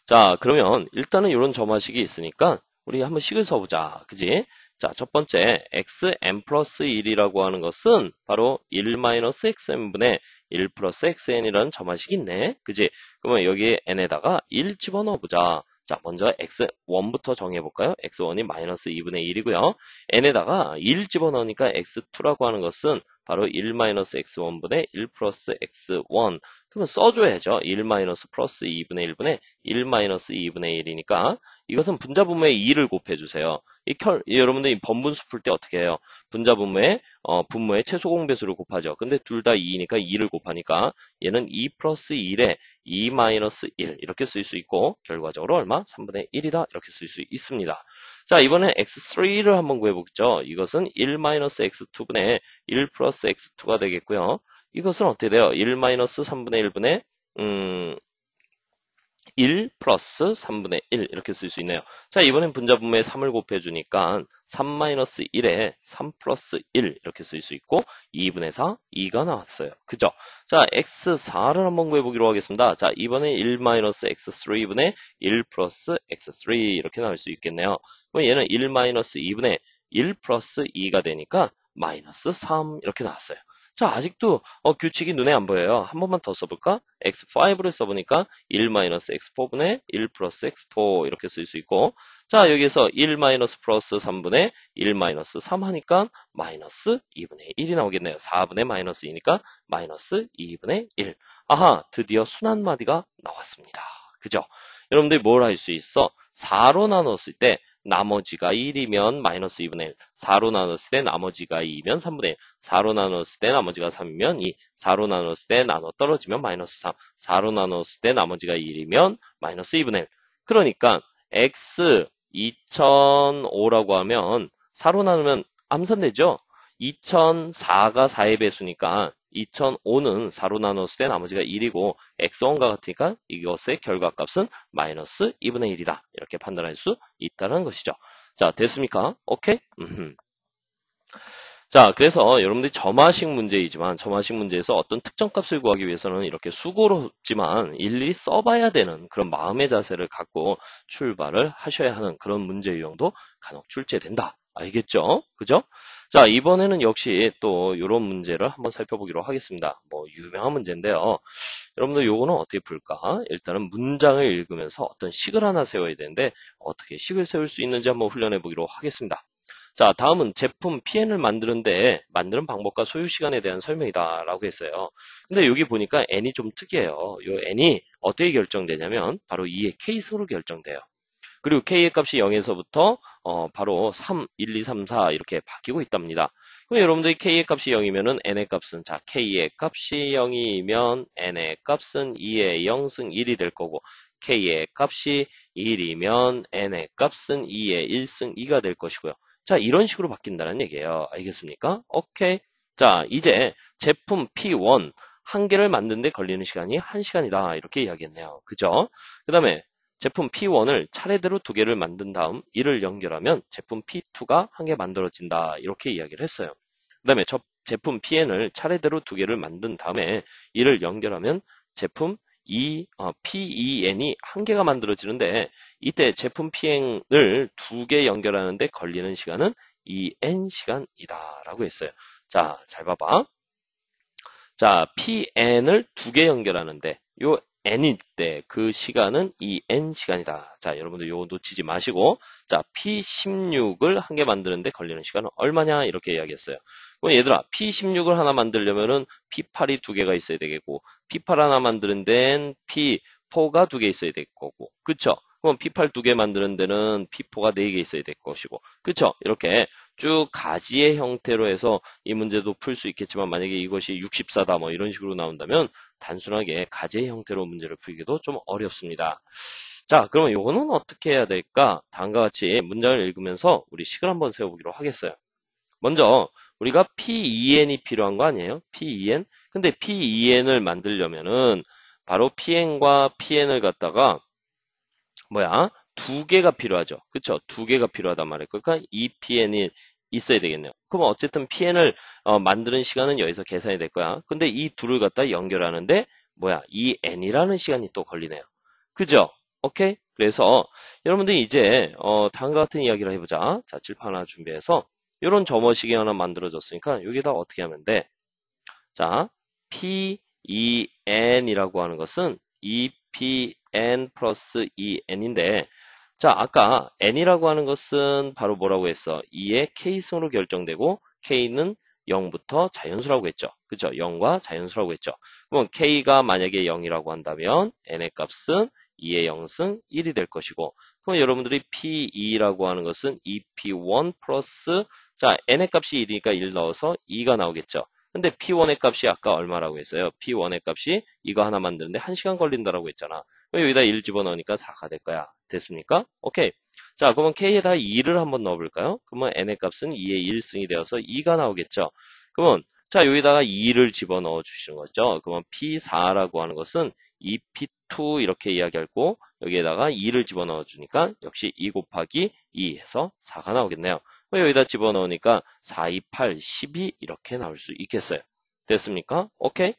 자, 그러면 일단은 이런 점화식이 있으니까 우리 한번 식을 써보자. 그지? 자, 첫 번째 xn 플러스 1이라고 하는 것은 바로 1-xn분의 1 플러스 xn이라는 점화식이 있네. 그지? 그러면 여기에 n에다가 1 집어넣어보자. 자, 먼저 x1부터 정해볼까요? x1이 마이너스 2분의 1이고요. n에다가 1 집어넣으니까 x2라고 하는 것은 바로 1-x1분의 1 플러스 x1. 그러면 써줘야죠. 1 마이너스 플러스 2분의 1분의 1 마이너스 2분의 1이니까 이것은 분자분모에 2를 곱해주세요. 여러분들 이 번분수 풀 때 어떻게 해요? 분자분모에 분모의 최소 공배수를 곱하죠. 근데 둘 다 2니까 2를 곱하니까 얘는 2 플러스 1에 2 마이너스 1 이렇게 쓸 수 있고 결과적으로 얼마? 3분의 1이다 이렇게 쓸 수 있습니다. 자, 이번엔 x3를 한번 구해보겠죠. 이것은 1 마이너스 x2분의 1 플러스 x2가 되겠고요. 이것은 어떻게 돼요? 1 마이너스 3분의 1분의 1 플러스 3분의 1 이렇게 쓸 수 있네요. 자, 이번엔 분자분모에 3을 곱해주니까 3 마이너스 1에 3 플러스 1 이렇게 쓸 수 있고 2분의 4, 2가 나왔어요. 그죠? 자, x4를 한번 구해보기로 하겠습니다. 자, 이번엔 1 마이너스 x3분의 1 플러스 x3 이렇게 나올 수 있겠네요. 그럼 얘는 1 마이너스 2분의 1 플러스 2가 되니까 마이너스 3 이렇게 나왔어요. 자, 아직도 규칙이 눈에 안 보여요. 한 번만 더 써볼까? x5를 써보니까 1-x4분의 1 플러스 x4 이렇게 쓸 수 있고 자, 여기서 1 마이너스 플러스 3분의 1 마이너스 3 하니까 마이너스 2분의 1이 나오겠네요. 4분의 마이너스 2니까 마이너스 2분의 1. 아하, 드디어 순환마디가 나왔습니다. 그죠? 여러분들이 뭘 할 수 있어? 4로 나눴을 때 나머지가 1이면 마이너스 2분의 1, 4로 나눴을 때 나머지가 2면 3분의 1, 4로 나눴을 때 나머지가 3이면 2, 4로 나눴을 때 나눠 떨어지면 마이너스 3, 4로 나눴을 때 나머지가 1이면 마이너스 2분의 1. 그러니까 x 2005라고 하면 4로 나누면 암산되죠? 2004가 4의 배수니까 2005는 4로 나눴을 때 나머지가 1이고 x1과 같으니까 이것의 결과값은 마이너스 2분의 1이다. 이렇게 판단할 수 있다는 것이죠. 자, 됐습니까? 오케이? 자, 그래서 여러분들이 점화식 문제이지만 점화식 문제에서 어떤 특정 값을 구하기 위해서는 이렇게 수고롭지만 일일이 써봐야 되는 그런 마음의 자세를 갖고 출발을 하셔야 하는 그런 문제 유형도 간혹 출제된다. 알겠죠? 그죠? 자, 이번에는 역시 또 이런 문제를 한번 살펴보기로 하겠습니다. 뭐 유명한 문제인데요. 여러분들 요거는 어떻게 풀까? 일단은 문장을 읽으면서 어떤 식을 하나 세워야 되는데 어떻게 식을 세울 수 있는지 한번 훈련해 보기로 하겠습니다. 자, 다음은 제품 PN을 만드는 방법과 소요 시간에 대한 설명이다 라고 했어요. 근데 여기 보니까 N이 좀 특이해요. 요 N이 어떻게 결정되냐면 바로 2의 K승으로 결정돼요. 그리고 K의 값이 0에서부터 바로 3, 1, 2, 3, 4 이렇게 바뀌고 있답니다. 그럼 여러분들이 K의 값이 0이면은 N의 값은 자, K의 값이 0이면 N의 값은 2의 0승 1이 될 거고 K의 값이 1이면 N의 값은 2의 1승 2가 될 것이고요. 자, 이런 식으로 바뀐다는 얘기예요. 알겠습니까? 오케이. 자, 이제 제품 P1 한 개를 만드는데 걸리는 시간이 1시간이다. 이렇게 이야기했네요. 그죠? 그 다음에 제품 P1을 차례대로 두 개를 만든 다음 이를 연결하면 제품 P2가 한 개 만들어진다. 이렇게 이야기를 했어요. 그 다음에 제품 PN을 차례대로 두 개를 만든 다음에 이를 연결하면 제품 PEN이 한 개가 만들어지는데 이때 제품 PN을 두 개 연결하는데 걸리는 시간은 2N시간이다 라고 했어요. 자, 잘 봐봐. 자, PN을 두 개 연결하는데 요 N일 때 그 시간은 2N시간이다. 자, 여러분들 요거 놓치지 마시고 자, P16을 한 개 만드는데 걸리는 시간은 얼마냐 이렇게 이야기했어요. 그럼 얘들아, P16을 하나 만들려면은 P8이 두 개가 있어야 되겠고, P8 하나 만드는 데는 P4가 두 개 있어야 될 거고, 그쵸? 그럼 P8 두 개 만드는 데는 P4가 네 개 있어야 될 것이고, 그쵸? 이렇게 쭉 가지의 형태로 해서 이 문제도 풀 수 있겠지만, 만약에 이것이 64다 뭐 이런 식으로 나온다면 단순하게 가지의 형태로 문제를 풀기도 좀 어렵습니다. 자, 그러면 이거는 어떻게 해야 될까? 다음과 같이 문장을 읽으면서 우리 식을 한번 세워보기로 하겠어요. 먼저 우리가 P2N이 필요한 거 아니에요? P2N? 근데 P2N을 만들려면은 바로 Pn과 Pn을 갖다가 두 개가 필요하죠. 그쵸? 두 개가 필요하단 말이에요. 그러니까 이 Pn이 있어야 되겠네요. 그럼 어쨌든 Pn을 만드는 시간은 여기서 계산이 될 거야. 근데 이 둘을 갖다 연결하는데 이 N이라는 시간이 또 걸리네요. 그죠? 오케이? 그래서 여러분들 이제 다음과 같은 이야기를 해보자. 자, 칠판 하나 준비해서 이런 점어식이 하나 만들어졌으니까 여기다 어떻게 하면 돼? 자, P2N이라고 하는 것은 2PN 플러스 2N인데 자, 아까 N이라고 하는 것은 바로 뭐라고 했어? 2의 K승으로 결정되고 K는 0부터 자연수라고 했죠. 그죠? 0과 자연수라고 했죠. 그럼 K가 만약에 0이라고 한다면 N의 값은 2의 0승 1이 될 것이고 그럼 여러분들이 P2라고 하는 것은 2P1 플러스 자, N의 값이 1이니까 1 넣어서 2가 나오겠죠. 근데 P1의 값이 아까 얼마라고 했어요? P1의 값이 이거 하나 만드는데 1시간 걸린다라고 했잖아. 그럼 여기다 1 집어넣으니까 4가 될 거야. 됐습니까? 오케이. 자, 그러면 K에다 2를 한번 넣어볼까요? 그러면 N의 값은 2의 1승이 되어서 2가 나오겠죠. 그러면 자, 여기다가 2를 집어넣어 주시는 거죠. 그러면 P4라고 하는 것은 2P2 이렇게 이야기하고 여기에다가 2를 집어넣어 주니까 역시 2 곱하기 2 해서 4가 나오겠네요. 여기다 집어넣으니까 4, 2, 8, 12 이렇게 나올 수 있겠어요. 됐습니까? 오케이?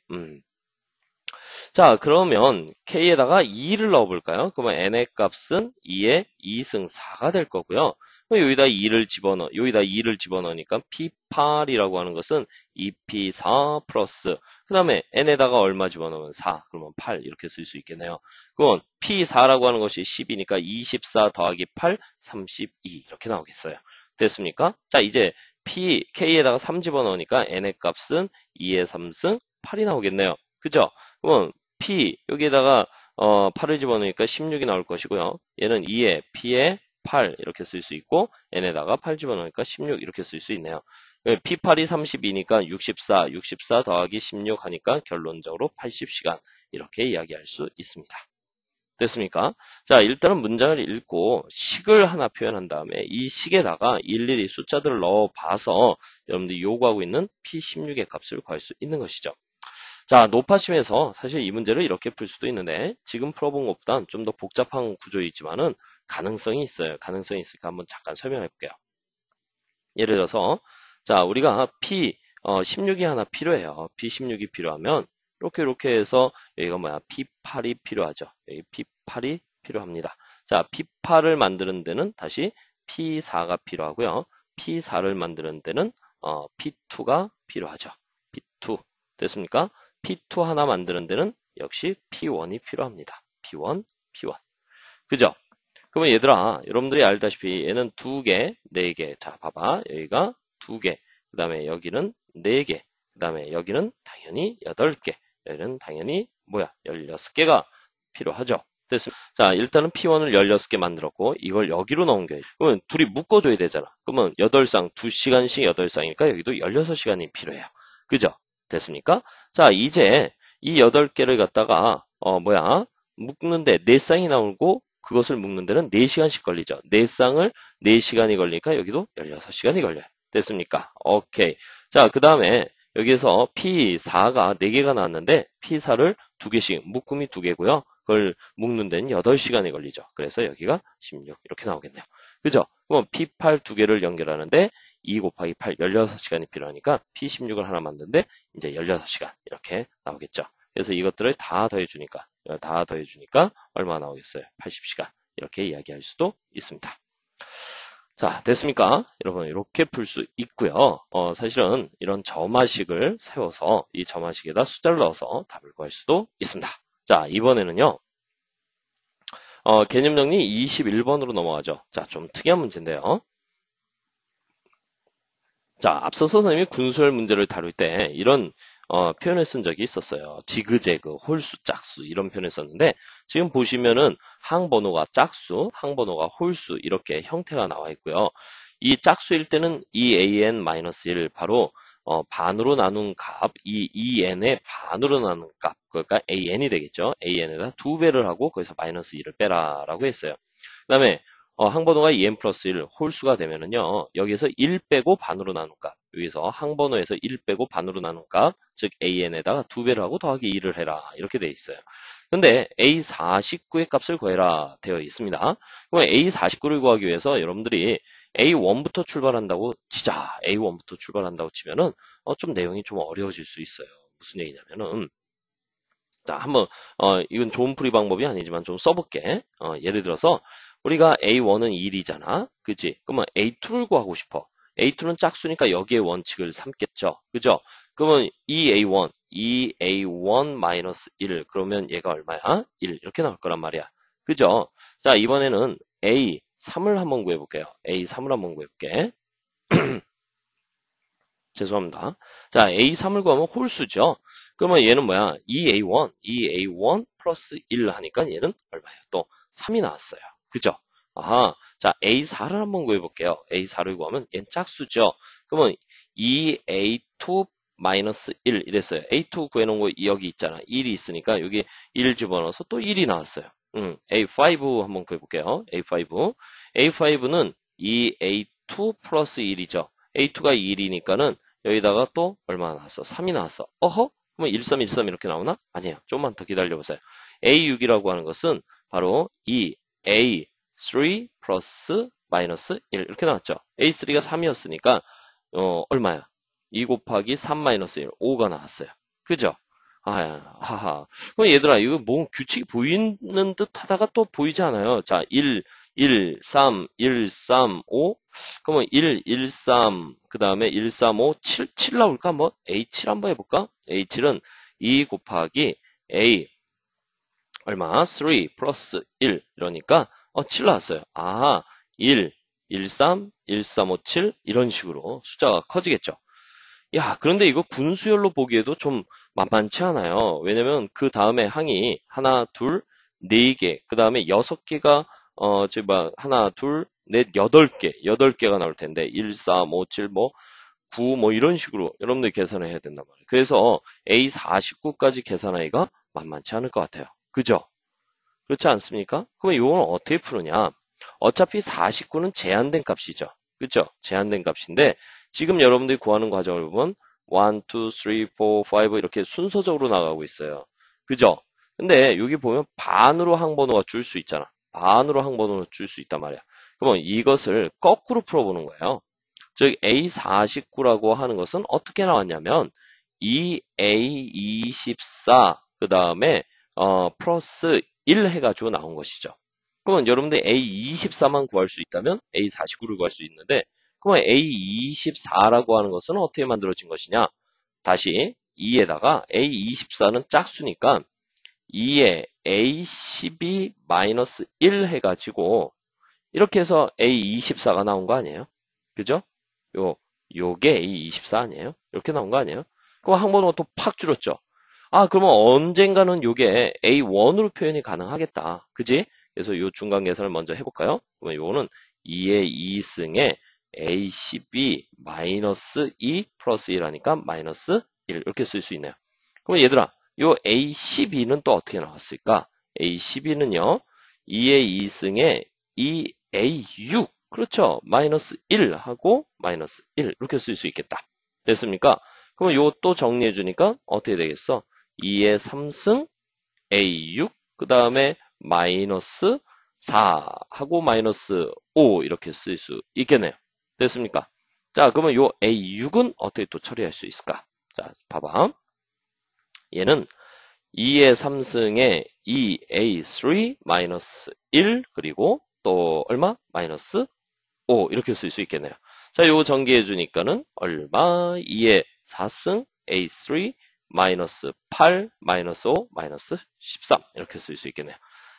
자, 그러면 K에다가 2를 넣어볼까요? 그러면 N의 값은 2의 2승 4가 될 거고요. 여기다 2를 집어넣으니까 P8이라고 하는 것은 2P4 플러스 그 다음에 N에다가 얼마 집어넣으면 4 그러면 8 이렇게 쓸 수 있겠네요. 그건 P4라고 하는 것이 10이니까 24 더하기 8 32 이렇게 나오겠어요. 됐습니까? 자, 이제 K에다가 3 집어넣으니까 N의 값은 2의 3승 8이 나오겠네요. 그죠? 그러면 여기에다가 8을 집어넣으니까 16이 나올 것이고요. 얘는 2에 P에 8 이렇게 쓸 수 있고 N에다가 8 집어넣으니까 16 이렇게 쓸 수 있네요. P8이 32니까 64 더하기 16 하니까 결론적으로 80시간 이렇게 이야기할 수 있습니다. 됐습니까? 자, 일단은 문장을 읽고 식을 하나 표현한 다음에 이 식에다가 일일이 숫자들을 넣어봐서 여러분들이 요구하고 있는 P16의 값을 구할 수 있는 것이죠. 자, 노파심에서 사실 이 문제를 이렇게 풀 수도 있는데 지금 풀어본 것보단 좀 더 복잡한 구조이지만은 가능성이 있어요. 가능성이 있으니까 한번 잠깐 설명해 볼게요. 예를 들어서 자, 우리가 P16이 하나 필요해요. P16이 필요하면 이렇게 해서 여기가 P8이 필요하죠. 여기 P8이 필요합니다. 자, P8을 만드는 데는 다시 P4가 필요하고요. P4를 만드는 데는 P2가 필요하죠. P2 됐습니까? P2 하나 만드는 데는 역시 P1이 필요합니다. P1. 그죠? 그러면 얘들아, 여러분들이 알다시피 얘는 2개, 4개. 자, 봐봐. 여기가 2개. 그 다음에 여기는 4개. 그 다음에 여기는 당연히 8개. 여기는 당연히 16개가 필요하죠. 됐습니다. 자, 일단은 P1을 16개 만들었고 이걸 여기로 넘겨요. 그러면 둘이 묶어줘야 되잖아. 그러면 8쌍, 2시간씩 8쌍이니까 여기도 16시간이 필요해요. 그죠? 됐습니까? 자, 이제 이 8개를 갖다가 묶는데 4쌍이 나오고 그것을 묶는 데는 4시간씩 걸리죠. 4쌍을 4시간이 걸리니까 여기도 16시간이 걸려요. 됐습니까? 오케이. 자, 그 다음에 여기에서 P4가 4개가 나왔는데 P4를 2개씩, 묶음이 2개고요. 그걸 묶는 데는 8시간이 걸리죠. 그래서 여기가 16 이렇게 나오겠네요. 그죠? 그럼 P8 2개를 연결하는데 2 곱하기 8, 16시간이 필요하니까 P16을 하나 만드는데 이제 16시간 이렇게 나오겠죠. 그래서 이것들을 다 더해주니까 얼마 나오겠어요? 80시간 이렇게 이야기할 수도 있습니다. 자, 됐습니까? 여러분 이렇게 풀 수 있고요. 사실은 이런 점화식을 세워서 이 점화식에다 숫자를 넣어서 답을 구할 수도 있습니다. 자, 이번에는요. 개념 정리 21번으로 넘어가죠. 자, 좀 특이한 문제인데요. 자, 앞서서 선생님이 군수열 문제를 다룰 때 이런 표현을 쓴 적이 있었어요. 지그재그, 홀수, 짝수 이런 표현을 썼는데 지금 보시면은 항번호가 짝수, 항번호가 홀수 이렇게 형태가 나와 있고요. 이 짝수일 때는 2an-1 바로 반으로 나눈 값, 이 2n의 반으로 나눈 값, 그러니까 an이 되겠죠. an에다 2배를 하고 거기서 마이너스 1을 빼라라고 했어요. 그 다음에 항번호가 2n 플러스 1 홀수가 되면은요, 여기서 1 빼고 반으로 나눈 값, 여기서 항번호에서 1 빼고 반으로 나눈 값, 즉 an에다가 2배를 하고 더하기 2를 해라 이렇게 되어 있어요. 근데 A49의 값을 구해라 되어 있습니다. 그럼 A49를 구하기 위해서 여러분들이 A1부터 출발한다고 치자. A1부터 출발한다고 치면은 좀 내용이 좀 어려워질 수 있어요. 무슨 얘기냐면은 자, 한번 이건 좋은 풀이 방법이 아니지만 좀 써볼게. 예를 들어서 우리가 A1은 1이잖아. 그치? 그러면 A2를 구하고 싶어. A2는 짝수니까 여기에 원칙을 삼겠죠. 그죠? 그러면 2A1, 2A1-1 그러면 얘가 얼마야? 1 이렇게 나올 거란 말이야. 그죠? 자, 이번에는 A3을 한번 구해볼게요. A3을 한번 구해볼게. 죄송합니다. 자, A3을 구하면 홀수죠. 그러면 얘는 뭐야? 2A1 플러스 1 하니까 얘는 얼마예요? 또 3이 나왔어요. 그죠? 아하. 자, A4를 한번 구해볼게요. A4를 구하면 얘는 짝수죠. 그러면 2A2 마이너스 1 이랬어요. A2 구해놓은 거 여기 있잖아. 1이 있으니까 여기 1 집어넣어서 또 1이 나왔어요. A5 한번 구해볼게요. A5. A5는 2A2 플러스 1이죠. A2가 1이니까는 여기다가 또 얼마나 나왔어? 3이 나왔어. 어허? 그러면 1313 이렇게 나오나? 아니에요. 좀만 더 기다려보세요. A6이라고 하는 것은 바로 이 A3 플러스 마이너스 1 이렇게 나왔죠. A3가 3이었으니까 얼마야? 2 곱하기 3 마이너스 1, 5가 나왔어요. 그죠? 하하. 그럼 얘들아, 이거 뭐 규칙이 보이는 듯 하다가 또 보이지 않아요? 자, 1, 3, 5. 그러면 1, 3, 그 다음에 1, 3, 5, 7 나올까? 뭐, A7 한번 해볼까? A7은 2 곱하기 A, 얼마? 3 플러스 1. 이러니까, 7 나왔어요. 1, 3, 5, 7. 이런 식으로 숫자가 커지겠죠. 야, 그런데 이거 분수열로 보기에도 좀 만만치 않아요. 왜냐면 그 다음에 항이 하나, 둘, 네 개, 그 다음에 6개가 하나, 둘, 넷, 8개가 나올 텐데 1, 3, 5, 7, 9 이런 식으로 여러분들이 계산을 해야 된단 말이에요. 그래서 A49까지 계산하기가 만만치 않을 것 같아요. 그죠? 그렇지 않습니까? 그러면 이거는 어떻게 푸느냐? 어차피 49는 제한된 값이죠. 그죠? 제한된 값인데 지금 여러분들이 구하는 과정을 보면 1, 2, 3, 4, 5 이렇게 순서적으로 나가고 있어요. 그죠? 근데 여기 보면 반으로 항번호가 줄 수 있잖아. 반으로 항번호를 줄 수 있단 말이야. 그러면 이것을 거꾸로 풀어보는 거예요. 즉 A49라고 하는 것은 어떻게 나왔냐면 2A24 그 다음에 플러스 1 해가지고 나온 것이죠. 그러면 여러분들 A24만 구할 수 있다면 A49를 구할 수 있는데 그러면 A24라고 하는 것은 어떻게 만들어진 것이냐? 다시 2에다가 A24는 짝수니까 2에 A12-1 해가지고 이렇게 해서 A24가 나온 거 아니에요? 그죠? 요게 A24 아니에요? 이렇게 나온 거 아니에요? 그럼 항번호가 또 팍 줄었죠? 그러면 언젠가는 요게 A1으로 표현이 가능하겠다. 그지? 그래서 요 중간 계산을 먼저 해볼까요? 그러면 요거는 2의 2승에 A12 마이너스 2 플러스 1 하니까 마이너스 1 이렇게 쓸 수 있네요. 그러면 얘들아, 요 A12는 또 어떻게 나왔을까? A12는요, 2의 2승에 2A6 그렇죠. 마이너스 1 하고 마이너스 1 이렇게 쓸 수 있겠다. 됐습니까? 그러면 요 또 정리해 주니까 어떻게 되겠어? 2의 3승 A6 그 다음에 마이너스 4 하고 마이너스 5 이렇게 쓸 수 있겠네요. 됐습니까? 자, 그러면 요 A6은 어떻게 또 처리할 수 있을까? 자, 봐봐. 얘는 2의 3승에 2A3 마이너스 1 그리고 또 얼마? 마이너스 5 이렇게 쓸 수 있겠네요. 자, 요거 전개해 주니까는 얼마? 2의 4승 A3 마이너스 8 마이너스 5 마이너스 13 이렇게 쓸 수 있겠네요.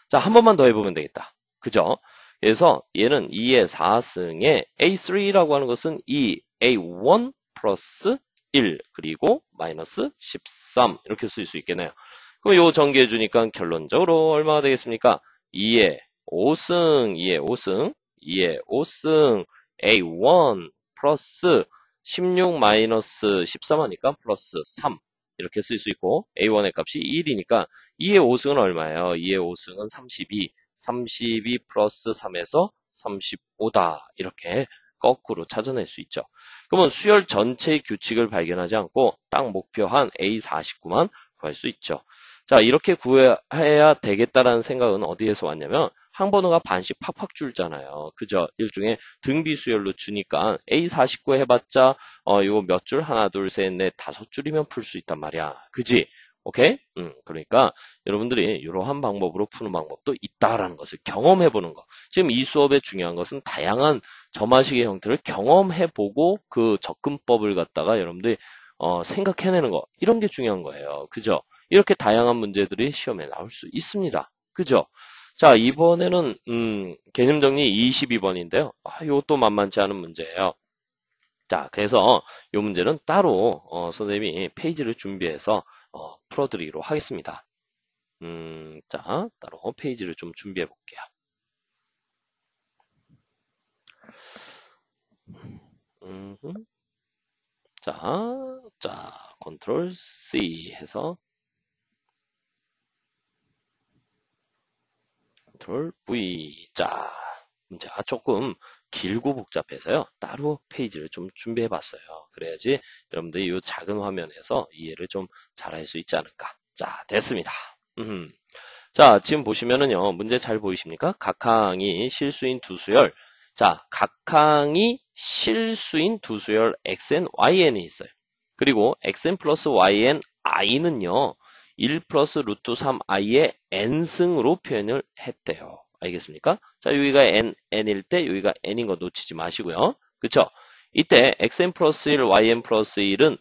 자, 한 번만 더 해보면 되겠다. 그죠? 그래서 얘는 2의 4승에 A3라고 하는 것은 이 A1 플러스 1 그리고 마이너스 13 이렇게 쓸 수 있겠네요. 그럼 요 전개해 주니까 결론적으로 얼마가 되겠습니까? 2의 5승, 2의 5승, 2의 5승 A1 플러스 16 마이너스 13 하니까 플러스 3 이렇게 쓸 수 있고 A1의 값이 1이니까 2의 5승은 얼마예요? 2의 5승은 32, 32 플러스 3에서 35다 이렇게 거꾸로 찾아낼 수 있죠. 그러면 수열 전체의 규칙을 발견하지 않고 딱 목표한 A49만 구할 수 있죠. 자, 이렇게 구해야 되겠다라는 생각은 어디에서 왔냐면 항번호가 반씩 팍팍 줄잖아요. 그죠? 일종의 등비 수열로 주니까 A49 해봤자 이거 몇 줄? 하나, 둘, 셋, 넷, 5줄이면 풀 수 있단 말이야. 그지? 오케이? 그러니까 여러분들이 이러한 방법으로 푸는 방법도 있다라는 것을 경험해보는 거. 지금 이 수업의 중요한 것은 다양한 점화식의 형태를 경험해보고 그 접근법을 갖다가 여러분들이 생각해내는 거. 이런 게 중요한 거예요. 그죠? 이렇게 다양한 문제들이 시험에 나올 수 있습니다. 그죠? 자, 이번에는 개념 정리 22번인데요. 이것도 만만치 않은 문제예요. 자, 그래서 이 문제는 따로 선생님이 페이지를 준비해서 풀어드리기로 하겠습니다. 자, 따로 페이지를 좀 준비해 볼게요. 자, 컨트롤 C 해서 컨트롤 V. 자, 문제가 조금 길고 복잡해서요. 따로 페이지를 좀 준비해 봤어요. 그래야지 여러분들이 이 작은 화면에서 이해를 좀 잘할 수 있지 않을까. 자, 됐습니다. 자, 지금 보시면은요. 문제 잘 보이십니까? 각항이 실수인 두 수열. 자, 각항이 실수인 두 수열 xn, yn이 있어요. 그리고 xn 플러스 yn, i는요. 1 플러스 루트 3i의 n승으로 표현을 했대요. 알겠습니까? 자, 여기가 n일 때 여기가 n인 거 놓치지 마시고요. 그쵸? 이때 xn 플러스 1, yn 플러스 1은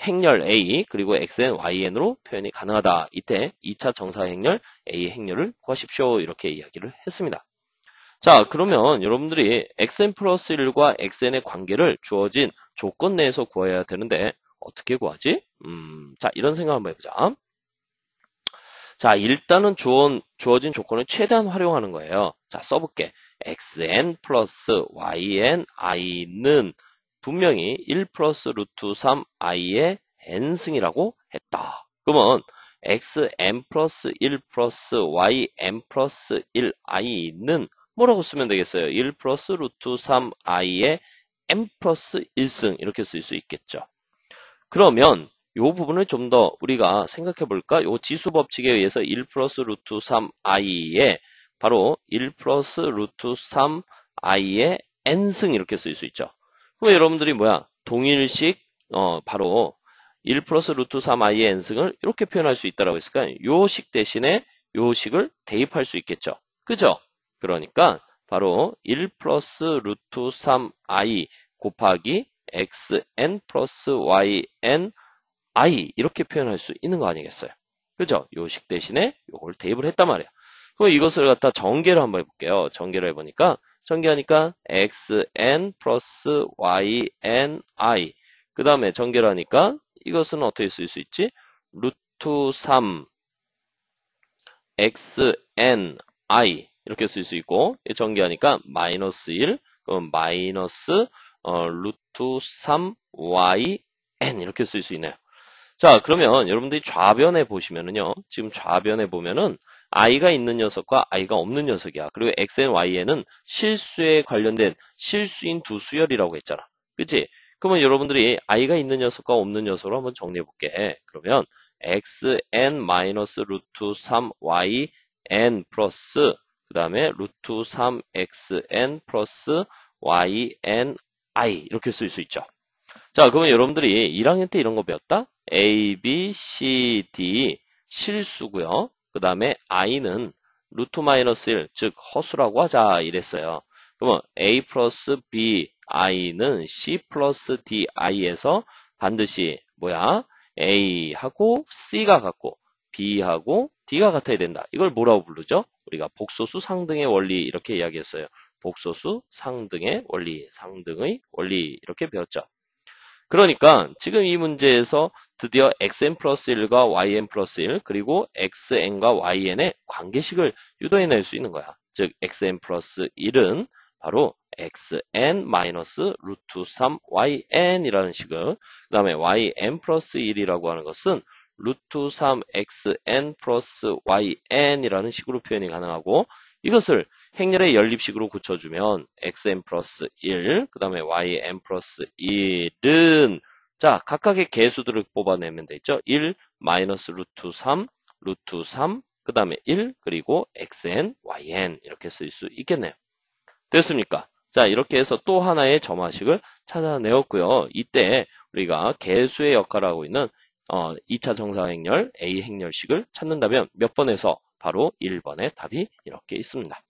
행렬 A 그리고 xn, yn으로 표현이 가능하다. 이때 2차 정사 행렬 A 행렬을 구하십시오. 이렇게 이야기를 했습니다. 자, 그러면 여러분들이 xn 플러스 1과 xn의 관계를 주어진 조건 내에서 구해야 되는데 어떻게 구하지? 자, 이런 생각 한번 해보자. 자, 일단은 주어진 조건을 최대한 활용하는 거예요. 자, 써볼게. xn 플러스 yn i는 분명히 1 플러스 루트 3i의 n승이라고 했다. 그러면 xn 플러스 1 플러스 yn 플러스 1i는 뭐라고 쓰면 되겠어요? 1 플러스 루트 3i의 n 플러스 1승 이렇게 쓸 수 있겠죠. 그러면 이 부분을 좀 더 우리가 생각해 볼까? 이 지수 법칙에 의해서 1 플러스 루트 3i에 바로 1 플러스 루트 3i의 n승 이렇게 쓸 수 있죠. 그럼 여러분들이 뭐야? 동일식 바로 1 플러스 루트 3i의 n승을 이렇게 표현할 수 있다라고 했으니까 요 식 대신에 요 식을 대입할 수 있겠죠. 그죠? 그러니까 바로 1 플러스 루트 3i 곱하기 xn 플러스 yn i 이렇게 표현할 수 있는 거 아니겠어요? 그죠? 요 식 대신에 요걸 대입을 했단 말이야. 그럼 이것을 갖다 전개를 한번 해볼게요. 전개를 해보니까 전개하니까 xn 플러스 yn i 그 다음에 전개를 하니까 이것은 어떻게 쓸 수 있지? 루트 3 xn i 이렇게 쓸 수 있고 전개하니까 마이너스 1 그럼 마이너스 루트 3 yn 이렇게 쓸 수 있네요. 자, 그러면 여러분들이 좌변에 보시면은요. 지금 좌변에 보면은 i가 있는 녀석과 i가 없는 녀석이야. 그리고 xn,yn은 실수에 관련된 실수인 두 수열이라고 했잖아. 그치? 그러면 여러분들이 i가 있는 녀석과 없는 녀석으로 한번 정리해 볼게. 그러면 xn 마이너스 루트 3yn 플러스 그 다음에 루트 3xn 플러스 yn i 이렇게 쓸 수 있죠. 자, 그러면 여러분들이 1학년 때 이런 거 배웠다? A, B, C, D 실수고요. 그 다음에 I는 루트 마이너스 1, 즉 허수라고 하자 이랬어요. 그러면 A 플러스 B, I는 C 플러스 D, I에서 반드시 뭐야? A하고 C가 같고 B하고 D가 같아야 된다. 이걸 뭐라고 부르죠? 우리가 복소수 상등의 원리 이렇게 이야기했어요. 복소수 상등의 원리, 상등의 원리 이렇게 배웠죠. 그러니까 지금 이 문제에서 드디어 xn 플러스 1과 yn 플러스 1 그리고 xn과yn의 관계식을 유도해낼 수 있는 거야. 즉 xn 플러스 1은 바로 xn 마이너스 루트 3 yn이라는 식을, 그 다음에 yn 플러스 1이라고 하는 것은 루트 3 xn 플러스 yn이라는 식으로 표현이 가능하고, 이것을 행렬의 연립식으로 고쳐주면 xn 플러스 1, 그 다음에 yn 플러스 1은 자 각각의 개수들을 뽑아내면 되죠. 1, 마이너스 루트 3, 그 다음에 1, 그리고 xn, yn 이렇게 쓸 수 있겠네요. 됐습니까? 자 이렇게 해서 또 하나의 점화식을 찾아내었고요. 이때 우리가 개수의 역할을 하고 있는 2차 정사행렬 A 행렬식을 찾는다면 몇 번에서 바로 1번의 답이 이렇게 있습니다.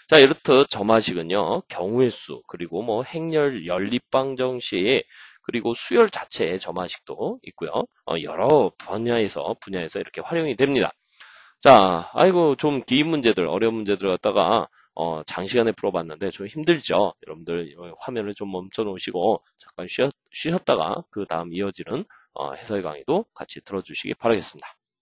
자, 이렇듯 점화식은요, 경우의 수, 그리고 뭐 행렬 연립방정식, 그리고 수열 자체의 점화식도 있고요. 여러 분야에서 이렇게 활용이 됩니다. 자, 아이고, 좀 긴 문제들, 어려운 문제들 갖다가 장시간에 풀어봤는데 좀 힘들죠? 여러분들 화면을 좀 멈춰 놓으시고 잠깐 쉬셨다가 그 다음 이어지는 해설 강의도 같이 들어주시기 바라겠습니다.